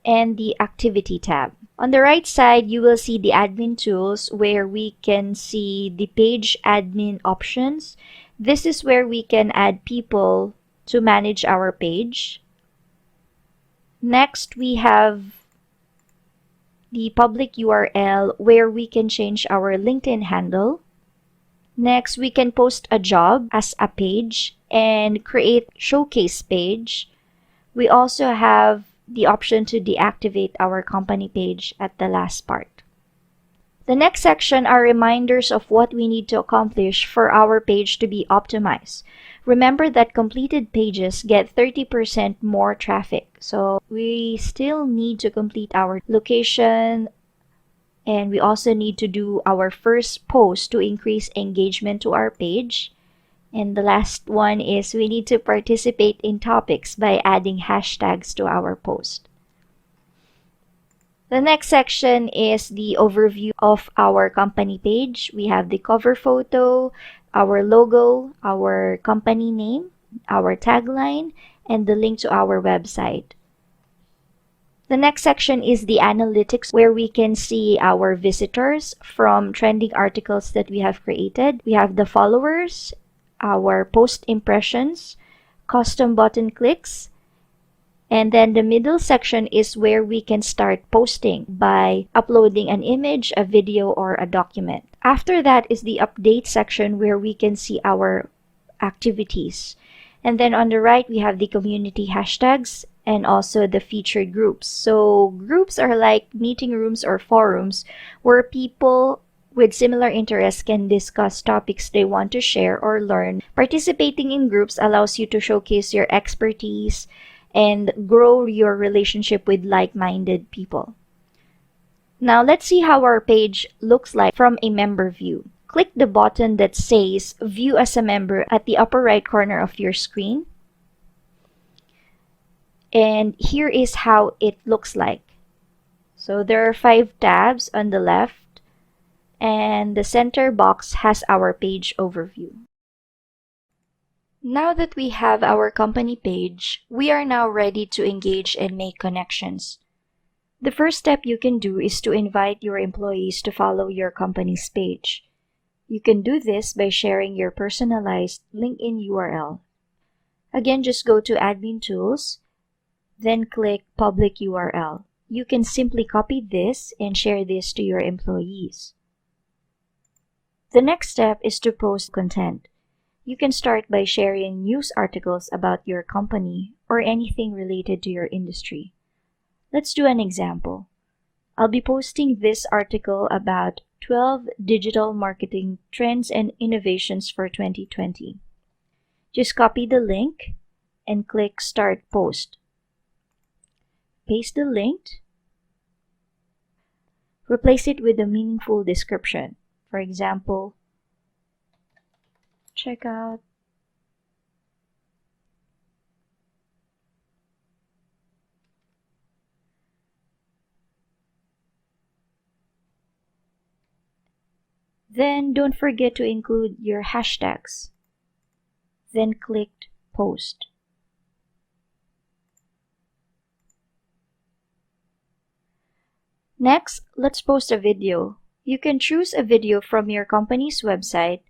and the activity tab. On the right side, you will see the admin tools where we can see the page admin options. This is where we can add people to manage our page. Next, we have the public URL where we can change our LinkedIn handle. Next, we can post a job as a page and create showcase page. We also have the option to deactivate our company page at the last part. The next section are reminders of what we need to accomplish for our page to be optimized. Remember that completed pages get 30% more traffic. So we still need to complete our location, and we also need to do our first post to increase engagement to our page. And the last one is we need to participate in topics by adding hashtags to our post. The next section is the overview of our company page. We have the cover photo, our logo, our company name, our tagline, and the link to our website. The next section is the analytics where we can see our visitors from trending articles that we have created. We have the followers, our post impressions, custom button clicks, and then the middle section is where we can start posting by uploading an image, a video, or a document. After that is the update section where we can see our activities. And then on the right, we have the community hashtags and also the featured groups. So groups are like meeting rooms or forums where people with similar interests can discuss topics they want to share or learn. Participating in groups allows you to showcase your expertise and grow your relationship with like-minded people. Now let's see how our page looks like from a member view. Click the button that says View as a Member at the upper right corner of your screen. And here is how it looks like. So there are 5 tabs on the left, and the center box has our page overview. Now that we have our company page, we are now ready to engage and make connections. The first step you can do is to invite your employees to follow your company's page. You can do this by sharing your personalized LinkedIn URL. Again, just go to Admin Tools, then click Public URL. You can simply copy this and share this to your employees. The next step is to post content. You can start by sharing news articles about your company or anything related to your industry. Let's do an example. I'll be posting this article about 12 digital marketing trends and innovations for 2020. Just copy the link and click Start Post. Paste the link. Replace it with a meaningful description. For example, check out Then don't forget to include your hashtags. Then click Post. Next, let's post a video. You can choose a video from your company's website,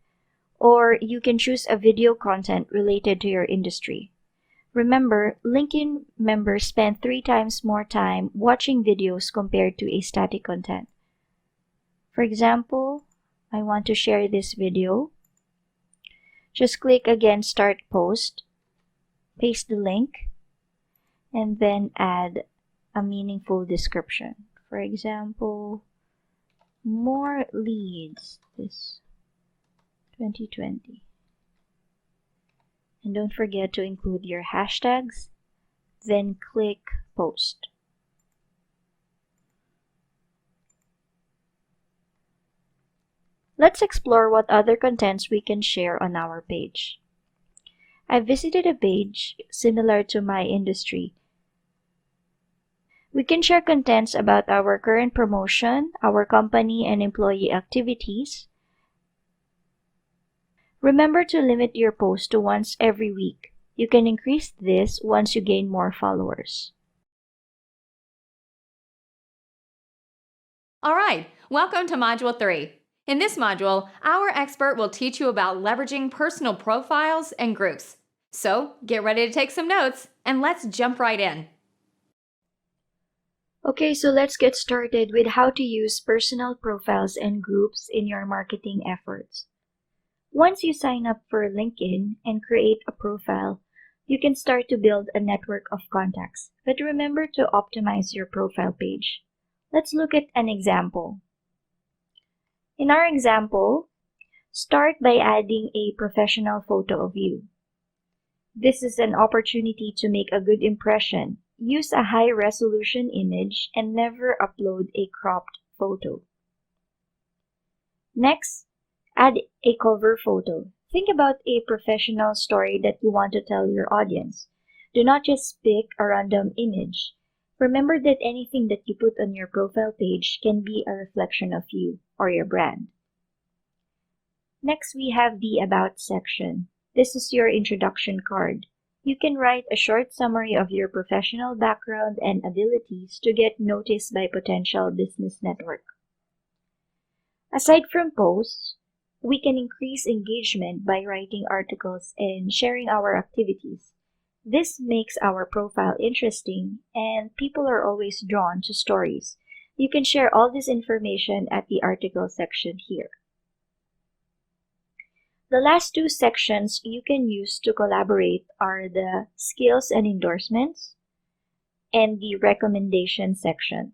or you can choose a video content related to your industry. Remember, LinkedIn members spend 3 times more time watching videos compared to a static content. For example, I want to share this video. Just click again Start Post, paste the link, and then add a meaningful description. For example, more leads this 2020. And don't forget to include your hashtags, then click Post. Let's explore what other contents we can share on our page. I visited a page similar to my industry. We can share contents about our current promotion, our company and employee activities. Remember to limit your post to once every week. You can increase this once you gain more followers. All right, welcome to Module 3. In this module, our expert will teach you about leveraging personal profiles and groups. So get ready to take some notes and let's jump right in. Okay, so let's get started with how to use personal profiles and groups in your marketing efforts. Once you sign up for LinkedIn and create a profile, you can start to build a network of contacts. But remember to optimize your profile page. Let's look at an example. In our example, start by adding a professional photo of you. This is an opportunity to make a good impression. Use a high-resolution image and never upload a cropped photo. Next, add a cover photo. Think about a professional story that you want to tell your audience. Do not just pick a random image. Remember that anything that you put on your profile page can be a reflection of you or your brand. Next, we have the About section. This is your introduction card. You can write a short summary of your professional background and abilities to get noticed by potential business network. Aside from posts, we can increase engagement by writing articles and sharing our activities. This makes our profile interesting, and people are always drawn to stories. You can share all this information at the article section here. The last 2 sections you can use to collaborate are the skills and endorsements and the recommendation section.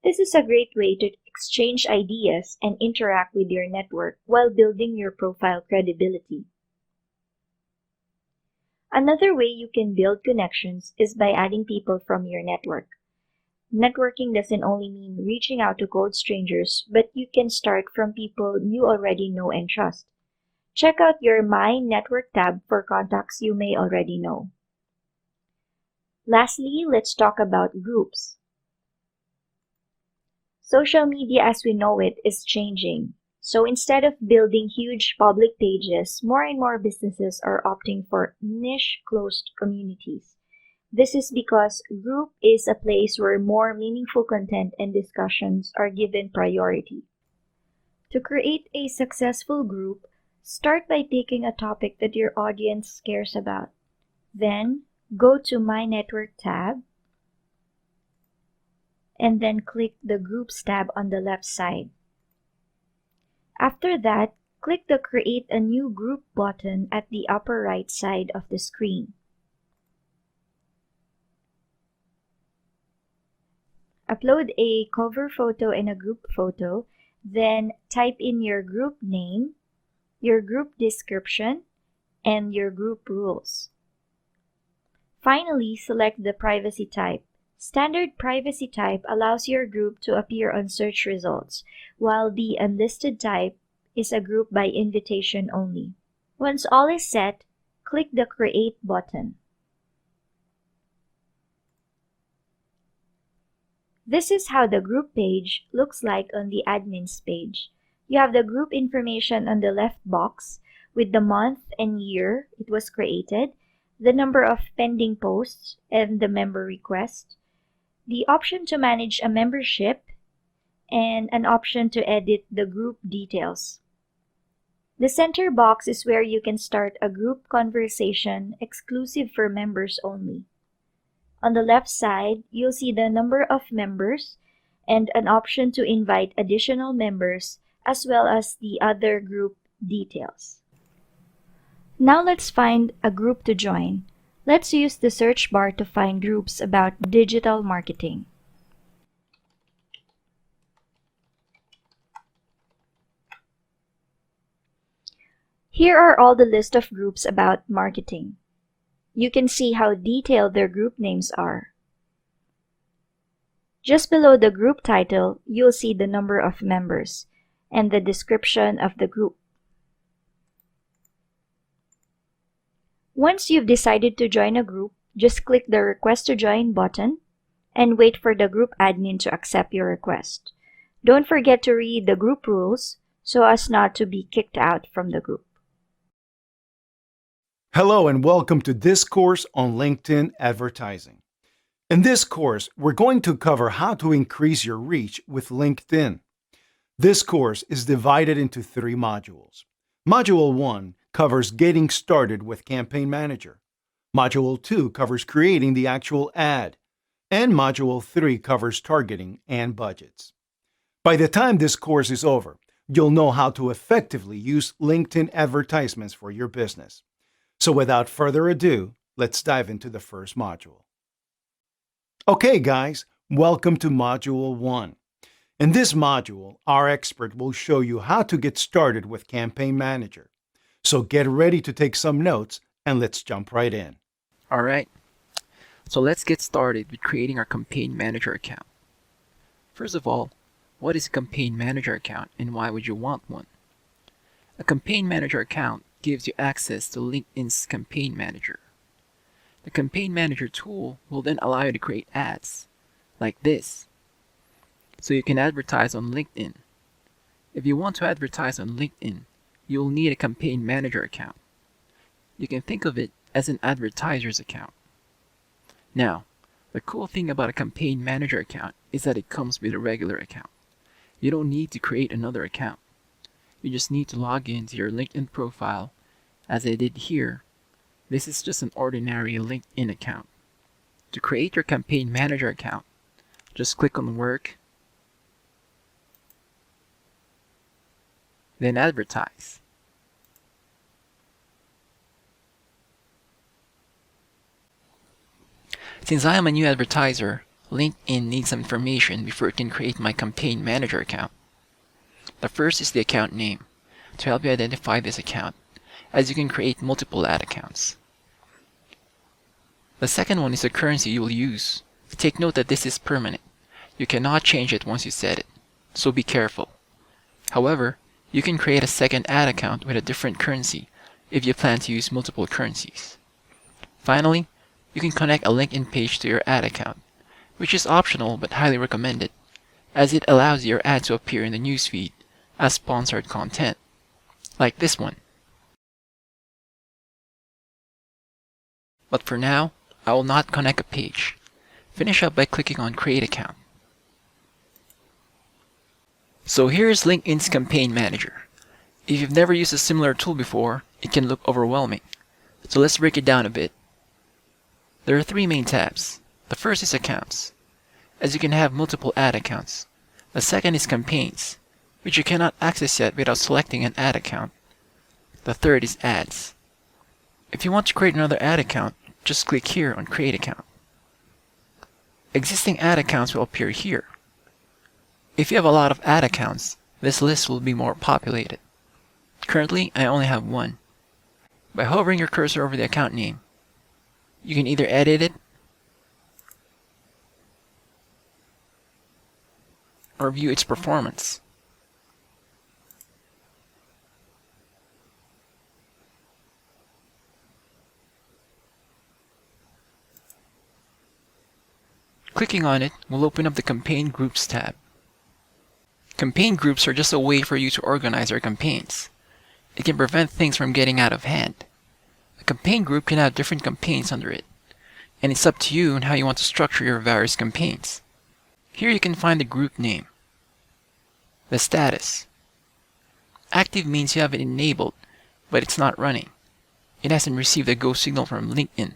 This is a great way to exchange ideas and interact with your network while building your profile credibility. Another way you can build connections is by adding people from your network. Networking doesn't only mean reaching out to cold strangers, but you can start from people you already know and trust. Check out your My Network tab for contacts you may already know. Lastly, let's talk about groups. Social media as we know it is changing. So instead of building huge public pages, more and more businesses are opting for niche closed communities. This is because group is a place where more meaningful content and discussions are given priority. To create a successful group, start by picking a topic that your audience cares about. Then, go to My Network tab, and then click the Groups tab on the left side. After that, click the Create a New Group button at the upper right side of the screen. Upload a cover photo and a group photo, then type in your group name, your group description, and your group rules. Finally, select the privacy type. Standard privacy type allows your group to appear on search results, while the unlisted type is a group by invitation only. Once all is set, click the Create button. This is how the group page looks like on the admin's page. You have the group information on the left box with the month and year it was created, the number of pending posts, and the member request, the option to manage a membership, and an option to edit the group details. The center box is where you can start a group conversation exclusive for members only. On the left side, you'll see the number of members and an option to invite additional members as well as the other group details. Now let's find a group to join. Let's use the search bar to find groups about digital marketing. Here are all the list of groups about marketing. You can see how detailed their group names are. Just below the group title, you'll see the number of members and the description of the group. Once you've decided to join a group, just click the Request to Join button and wait for the group admin to accept your request. Don't forget to read the group rules so as not to be kicked out from the group. Hello and welcome to this course on LinkedIn advertising. In this course, we're going to cover how to increase your reach with LinkedIn. This course is divided into 3 modules. Module 1 covers getting started with Campaign Manager. Module 2 covers creating the actual ad. And Module 3 covers targeting and budgets. By the time this course is over, you'll know how to effectively use LinkedIn advertisements for your business. So without further ado, let's dive into the first module. Okay guys, welcome to Module 1. In this module, our expert will show you how to get started with Campaign Manager. So get ready to take some notes and let's jump right in. Alright, so let's get started with creating our Campaign Manager account. First of all, what is a Campaign Manager account and why would you want one? A Campaign Manager account gives you access to LinkedIn's Campaign Manager. The Campaign Manager tool will then allow you to create ads, like this, so you can advertise on LinkedIn. If you want to advertise on LinkedIn, you'll need a Campaign Manager account. You can think of it as an advertiser's account. Now, the cool thing about a Campaign Manager account is that it comes with a regular account. You don't need to create another account. You just need to log into your LinkedIn profile, as I did here. This is just an ordinary LinkedIn account. To create your Campaign Manager account, just click on Work, then Advertise. Since I am a new advertiser, LinkedIn needs some information before it can create my Campaign Manager account. The first is the account name, to help you identify this account, as you can create multiple ad accounts. The second one is the currency you will use. Take note that this is permanent. You cannot change it once you set it, so be careful. However, you can create a second ad account with a different currency if you plan to use multiple currencies. Finally, you can connect a LinkedIn page to your ad account, which is optional but highly recommended, as it allows your ad to appear in the newsfeed as sponsored content, like this one. But for now, I will not connect a page. Finish up by clicking on Create Account. So here is LinkedIn's Campaign Manager. If you've never used a similar tool before, it can look overwhelming. So let's break it down a bit. There are 3 main tabs. The first is Accounts, as you can have multiple ad accounts. The second is Campaigns, which you cannot access yet without selecting an ad account. The third is Ads. If you want to create another ad account, just click here on Create Account. Existing ad accounts will appear here. If you have a lot of ad accounts, this list will be more populated. Currently, I only have one. By hovering your cursor over the account name, you can either edit it or view its performance. Clicking on it will open up the Campaign Groups tab. Campaign groups are just a way for you to organize your campaigns. It can prevent things from getting out of hand. A campaign group can have different campaigns under it, and it's up to you on how you want to structure your various campaigns. Here you can find the group name, the status. Active means you have it enabled, but it's not running. It hasn't received a go signal from LinkedIn.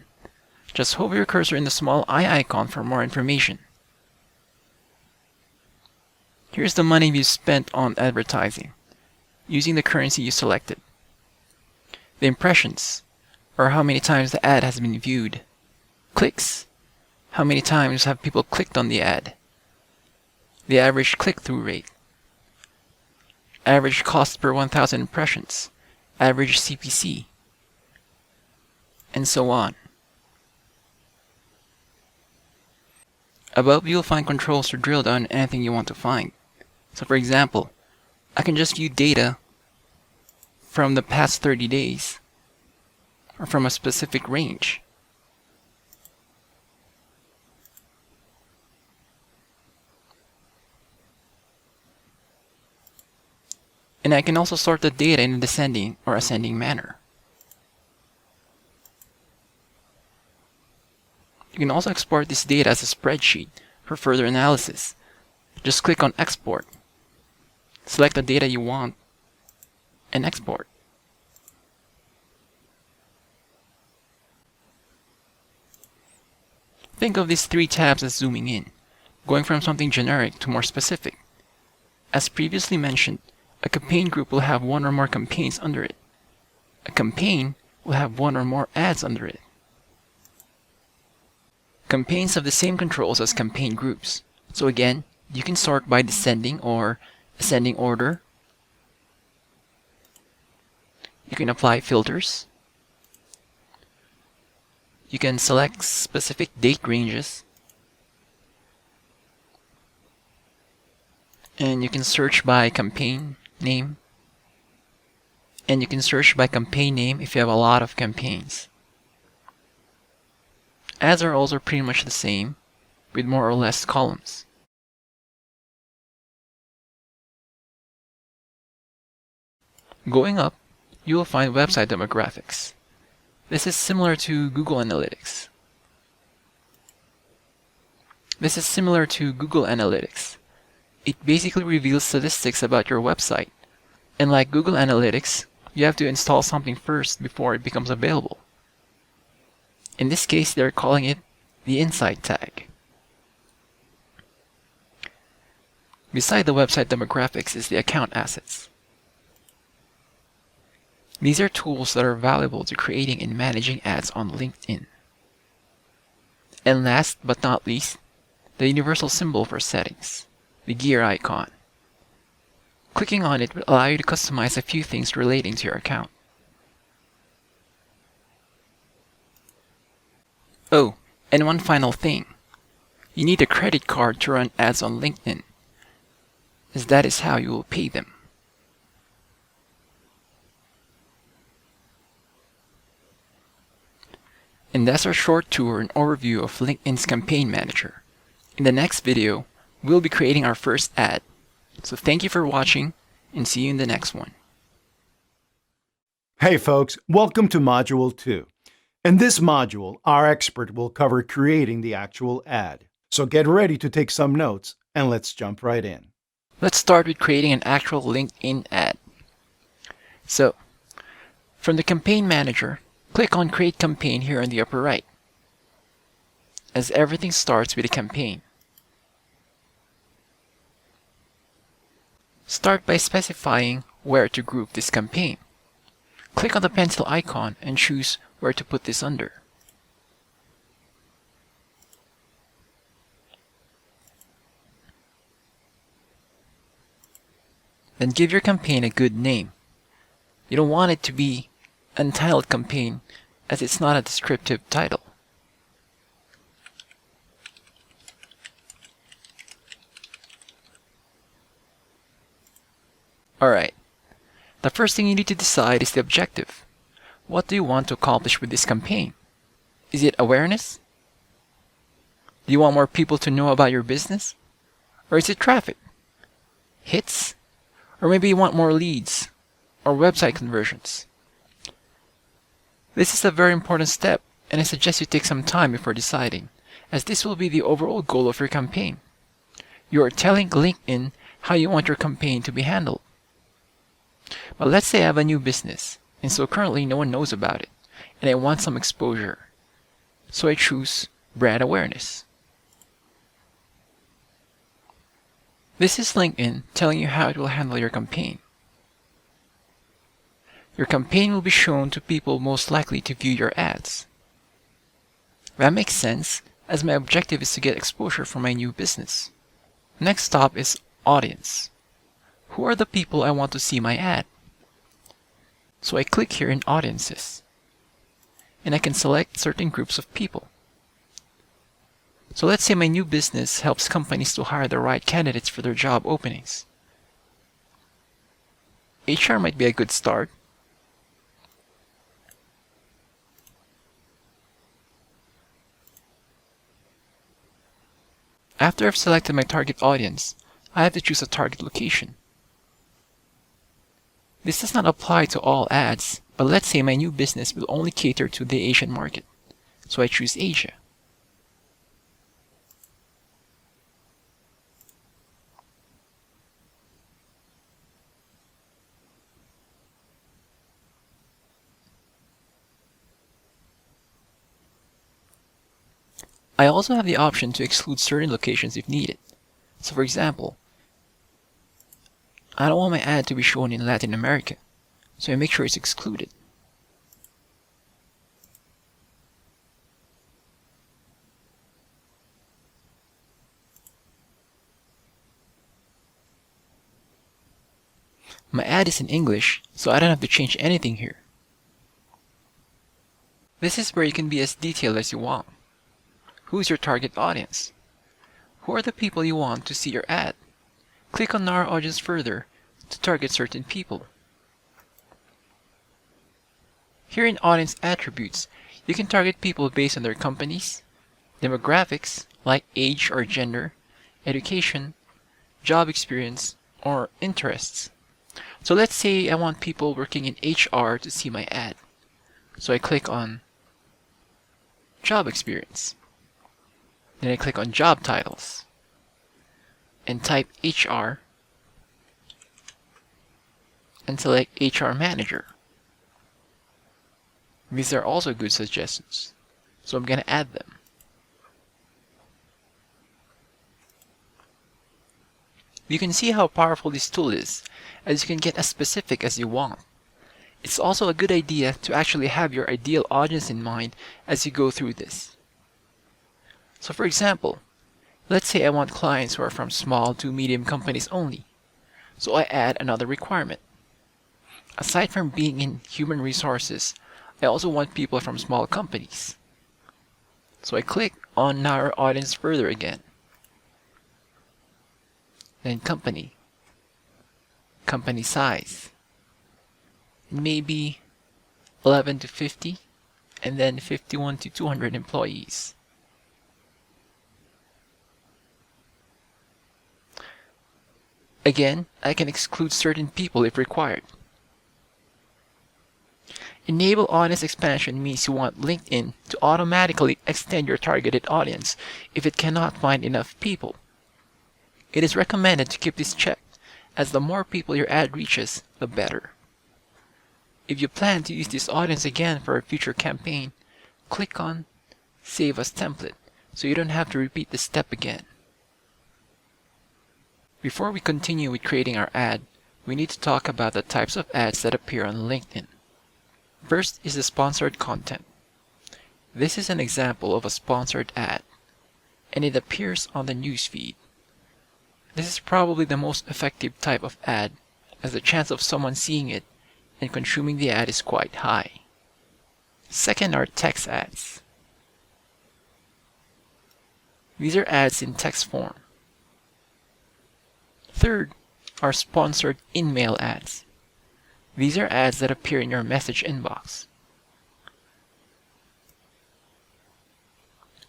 Just hover your cursor in the small eye icon for more information. Here's the money you spent on advertising, using the currency you selected. The impressions, or how many times the ad has been viewed. Clicks, how many times have people clicked on the ad. The average click-through rate. Average cost per 1,000 impressions. Average CPC. And so on. Above, you'll find controls to drill down anything you want to find. So for example, I can just view data from the past 30 days or from a specific range. And I can also sort the data in a descending or ascending manner. You can also export this data as a spreadsheet for further analysis. Just click on Export. Select the data you want and export. Think of these three tabs as zooming in, going from something generic to more specific. As previously mentioned, a campaign group will have one or more campaigns under it. A campaign will have one or more ads under it. Campaigns have the same controls as campaign groups. So again, you can sort by descending or ascending order. You can apply filters. You can select specific date ranges. And you can search by campaign name. And you can search by campaign name if you have a lot of campaigns. Ads are also pretty much the same, with more or less columns. Going up, you will find website demographics. This is similar to Google Analytics. It basically reveals statistics about your website. And like Google Analytics, you have to install something first before it becomes available. In this case, they're calling it the Insight tag. Beside the website demographics is the account assets. These are tools that are valuable to creating and managing ads on LinkedIn. And last but not least, the universal symbol for settings, the gear icon. Clicking on it will allow you to customize a few things relating to your account. Oh, and one final thing. You need a credit card to run ads on LinkedIn, as that is how you will pay them. And that's our short tour and overview of LinkedIn's Campaign Manager. In the next video, we'll be creating our first ad. So thank you for watching, and see you in the next one. Hey folks, welcome to Module 2. In this module, our expert will cover creating the actual ad. So get ready to take some notes, and let's jump right in. Let's start with creating an actual LinkedIn ad. So, from the Campaign Manager, click on Create Campaign here on the upper right, as everything starts with a campaign. Start by specifying where to group this campaign. Click on the pencil icon and choose where to put this under. Then give your campaign a good name. You don't want it to be Untitled Campaign, as it's not a descriptive title. Alright, the first thing you need to decide is the objective. What do you want to accomplish with this campaign? Is it awareness? Do you want more people to know about your business? Or is it traffic? Hits? Or maybe you want more leads or website conversions? This is a very important step, and I suggest you take some time before deciding, as this will be the overall goal of your campaign. You are telling LinkedIn how you want your campaign to be handled. But let's say I have a new business, and so currently no one knows about it, and I want some exposure. So I choose brand awareness. This is LinkedIn telling you how it will handle your campaign. Your campaign will be shown to people most likely to view your ads. That makes sense, as my objective is to get exposure for my new business. Next stop is audience. Who are the people I want to see my ad? So I click here in Audiences, and I can select certain groups of people. So let's say my new business helps companies to hire the right candidates for their job openings. HR might be a good start. After I've selected my target audience, I have to choose a target location. This does not apply to all ads, but let's say my new business will only cater to the Asian market, so I choose Asia. I also have the option to exclude certain locations if needed. So for example, I don't want my ad to be shown in Latin America, so I make sure it's excluded. My ad is in English, so I don't have to change anything here. This is where you can be as detailed as you want. Who's your target audience? Who are the people you want to see your ad? Click on Narrow Audience further to target certain people. Here in Audience Attributes, you can target people based on their companies, demographics like age or gender, education, job experience, or interests. So let's say I want people working in HR to see my ad. So I click on Job Experience. Then I click on Job Titles and type HR and select HR Manager. These are also good suggestions, so I'm going to add them. You can see how powerful this tool is, as you can get as specific as you want. It's also a good idea to actually have your ideal audience in mind as you go through this. So for example, let's say I want clients who are from small to medium companies only. So I add another requirement. Aside from being in human resources, I also want people from small companies. So I click on Narrow Audience further again. Then company size, maybe 11 to 50, and then 51 to 200 employees. Again, I can exclude certain people if required. Enable audience expansion means you want LinkedIn to automatically extend your targeted audience if it cannot find enough people. It is recommended to keep this checked, as the more people your ad reaches, the better. If you plan to use this audience again for a future campaign, click on Save as Template so you don't have to repeat this step again. Before we continue with creating our ad, we need to talk about the types of ads that appear on LinkedIn. First is the sponsored content. This is an example of a sponsored ad, and it appears on the newsfeed. This is probably the most effective type of ad, as the chance of someone seeing it and consuming the ad is quite high. Second are text ads. These are ads in text form. Third are sponsored in-mail ads. These are ads that appear in your message inbox.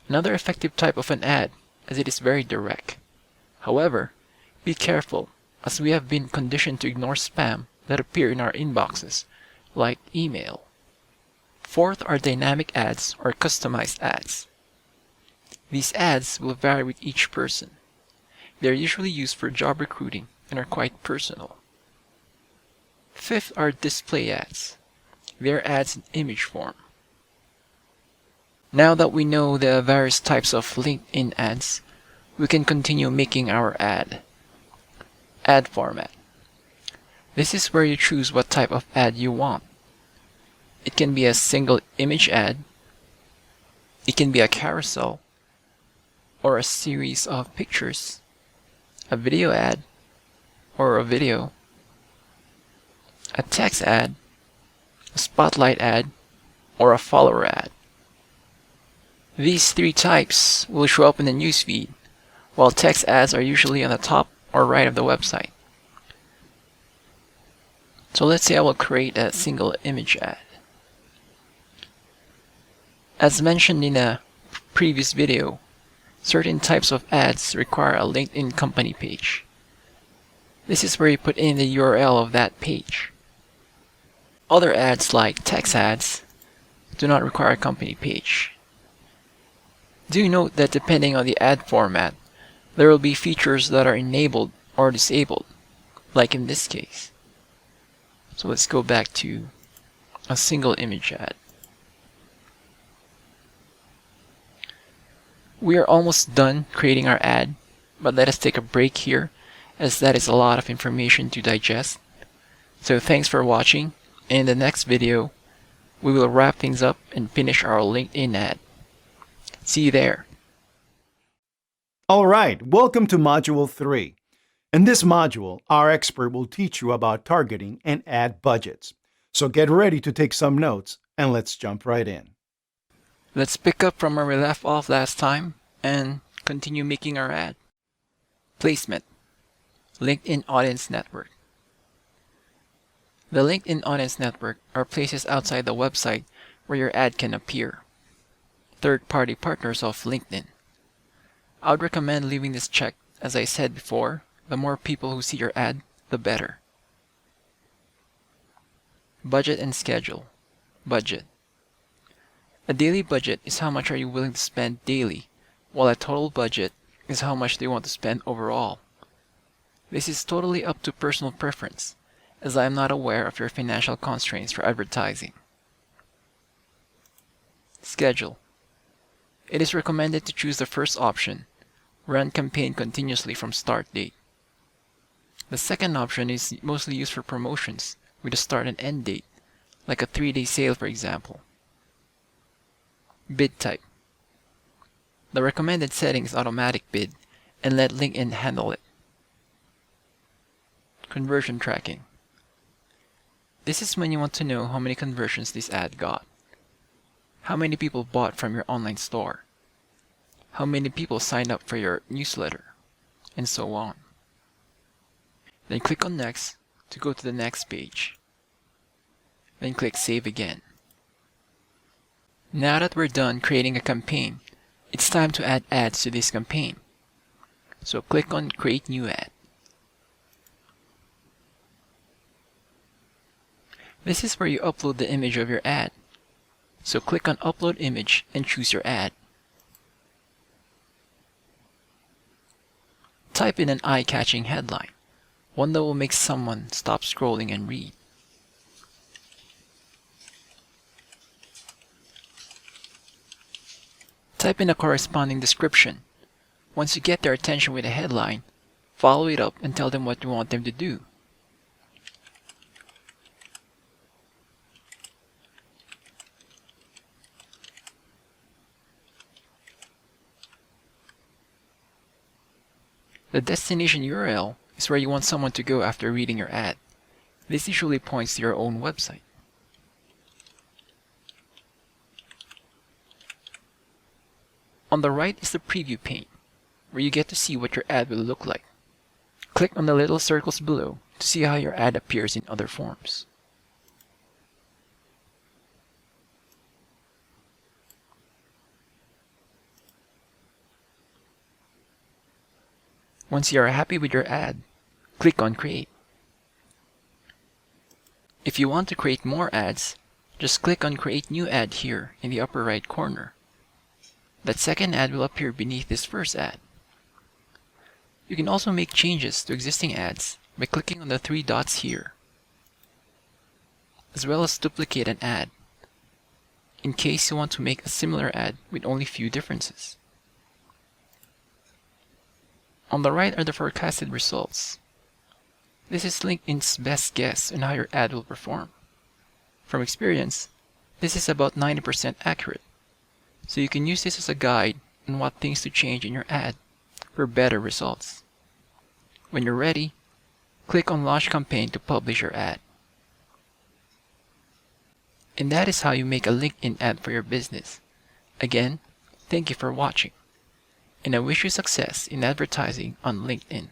Another effective type of an ad, as it is very direct. However, be careful, as we have been conditioned to ignore spam that appear in our inboxes, like email. Fourth are dynamic ads or customized ads. These ads will vary with each person. They are usually used for job recruiting and are quite personal. Fifth are display ads. They are ads in image form. Now that we know the various types of LinkedIn ads, we can continue making our ad. Ad format. This is where you choose what type of ad you want. It can be a single image ad, it can be a carousel, or a series of pictures, a video ad, or a video, a text ad, a spotlight ad, or a follower ad. These three types will show up in the newsfeed, while text ads are usually on the top or right of the website. So let's say I will create a single image ad. As mentioned in a previous video, certain types of ads require a LinkedIn company page. This is where you put in the URL of that page. Other ads like text ads do not require a company page. Do note that depending on the ad format, there will be features that are enabled or disabled, like in this case. So let's go back to a single image ad. We are almost done creating our ad, but let us take a break here, as that is a lot of information to digest. So thanks for watching. In the next video, we will wrap things up and finish our LinkedIn ad. See you there. All right, welcome to Module 3. In this module, our expert will teach you about targeting and ad budgets. So get ready to take some notes, and let's jump right in. Let's pick up from where we left off last time and continue making our ad. Placement. LinkedIn Audience Network. The LinkedIn Audience Network are places outside the website where your ad can appear. Third-party partners of LinkedIn. I would recommend leaving this checked, as I said before, the more people who see your ad, the better. Budget and schedule. Budget. A daily budget is how much are you willing to spend daily, while a total budget is how much they want to spend overall. This is totally up to personal preference, as I am not aware of your financial constraints for advertising. Schedule. It is recommended to choose the first option, run campaign continuously from start date. The second option is mostly used for promotions with a start and end date, like a 3-day sale for example. Bid type. The recommended setting is automatic bid, and let LinkedIn handle it. Conversion tracking. This is when you want to know how many conversions this ad got, how many people bought from your online store, how many people signed up for your newsletter, and so on. Then click on Next to go to the next page. Then click Save again. Now that we're done creating a campaign, it's time to add ads to this campaign. So click on Create New Ad. This is where you upload the image of your ad. So click on Upload Image and choose your ad. Type in an eye-catching headline, one that will make someone stop scrolling and read. Type in a corresponding description. Once you get their attention with a headline, follow it up and tell them what you want them to do. The destination URL is where you want someone to go after reading your ad. This usually points to your own website. On the right is the preview pane, where you get to see what your ad will look like. Click on the little circles below to see how your ad appears in other forms. Once you are happy with your ad, click on Create. If you want to create more ads, just click on Create New Ad here in the upper right corner. That second ad will appear beneath this first ad. You can also make changes to existing ads by clicking on the three dots here, as well as duplicate an ad, in case you want to make a similar ad with only few differences. On the right are the forecasted results. This is LinkedIn's best guess on how your ad will perform. From experience, this is about 90% accurate, so you can use this as a guide on what things to change in your ad for better results. When you're ready, click on Launch Campaign to publish your ad. And that is how you make a LinkedIn ad for your business. Again, thank you for watching, and I wish you success in advertising on LinkedIn.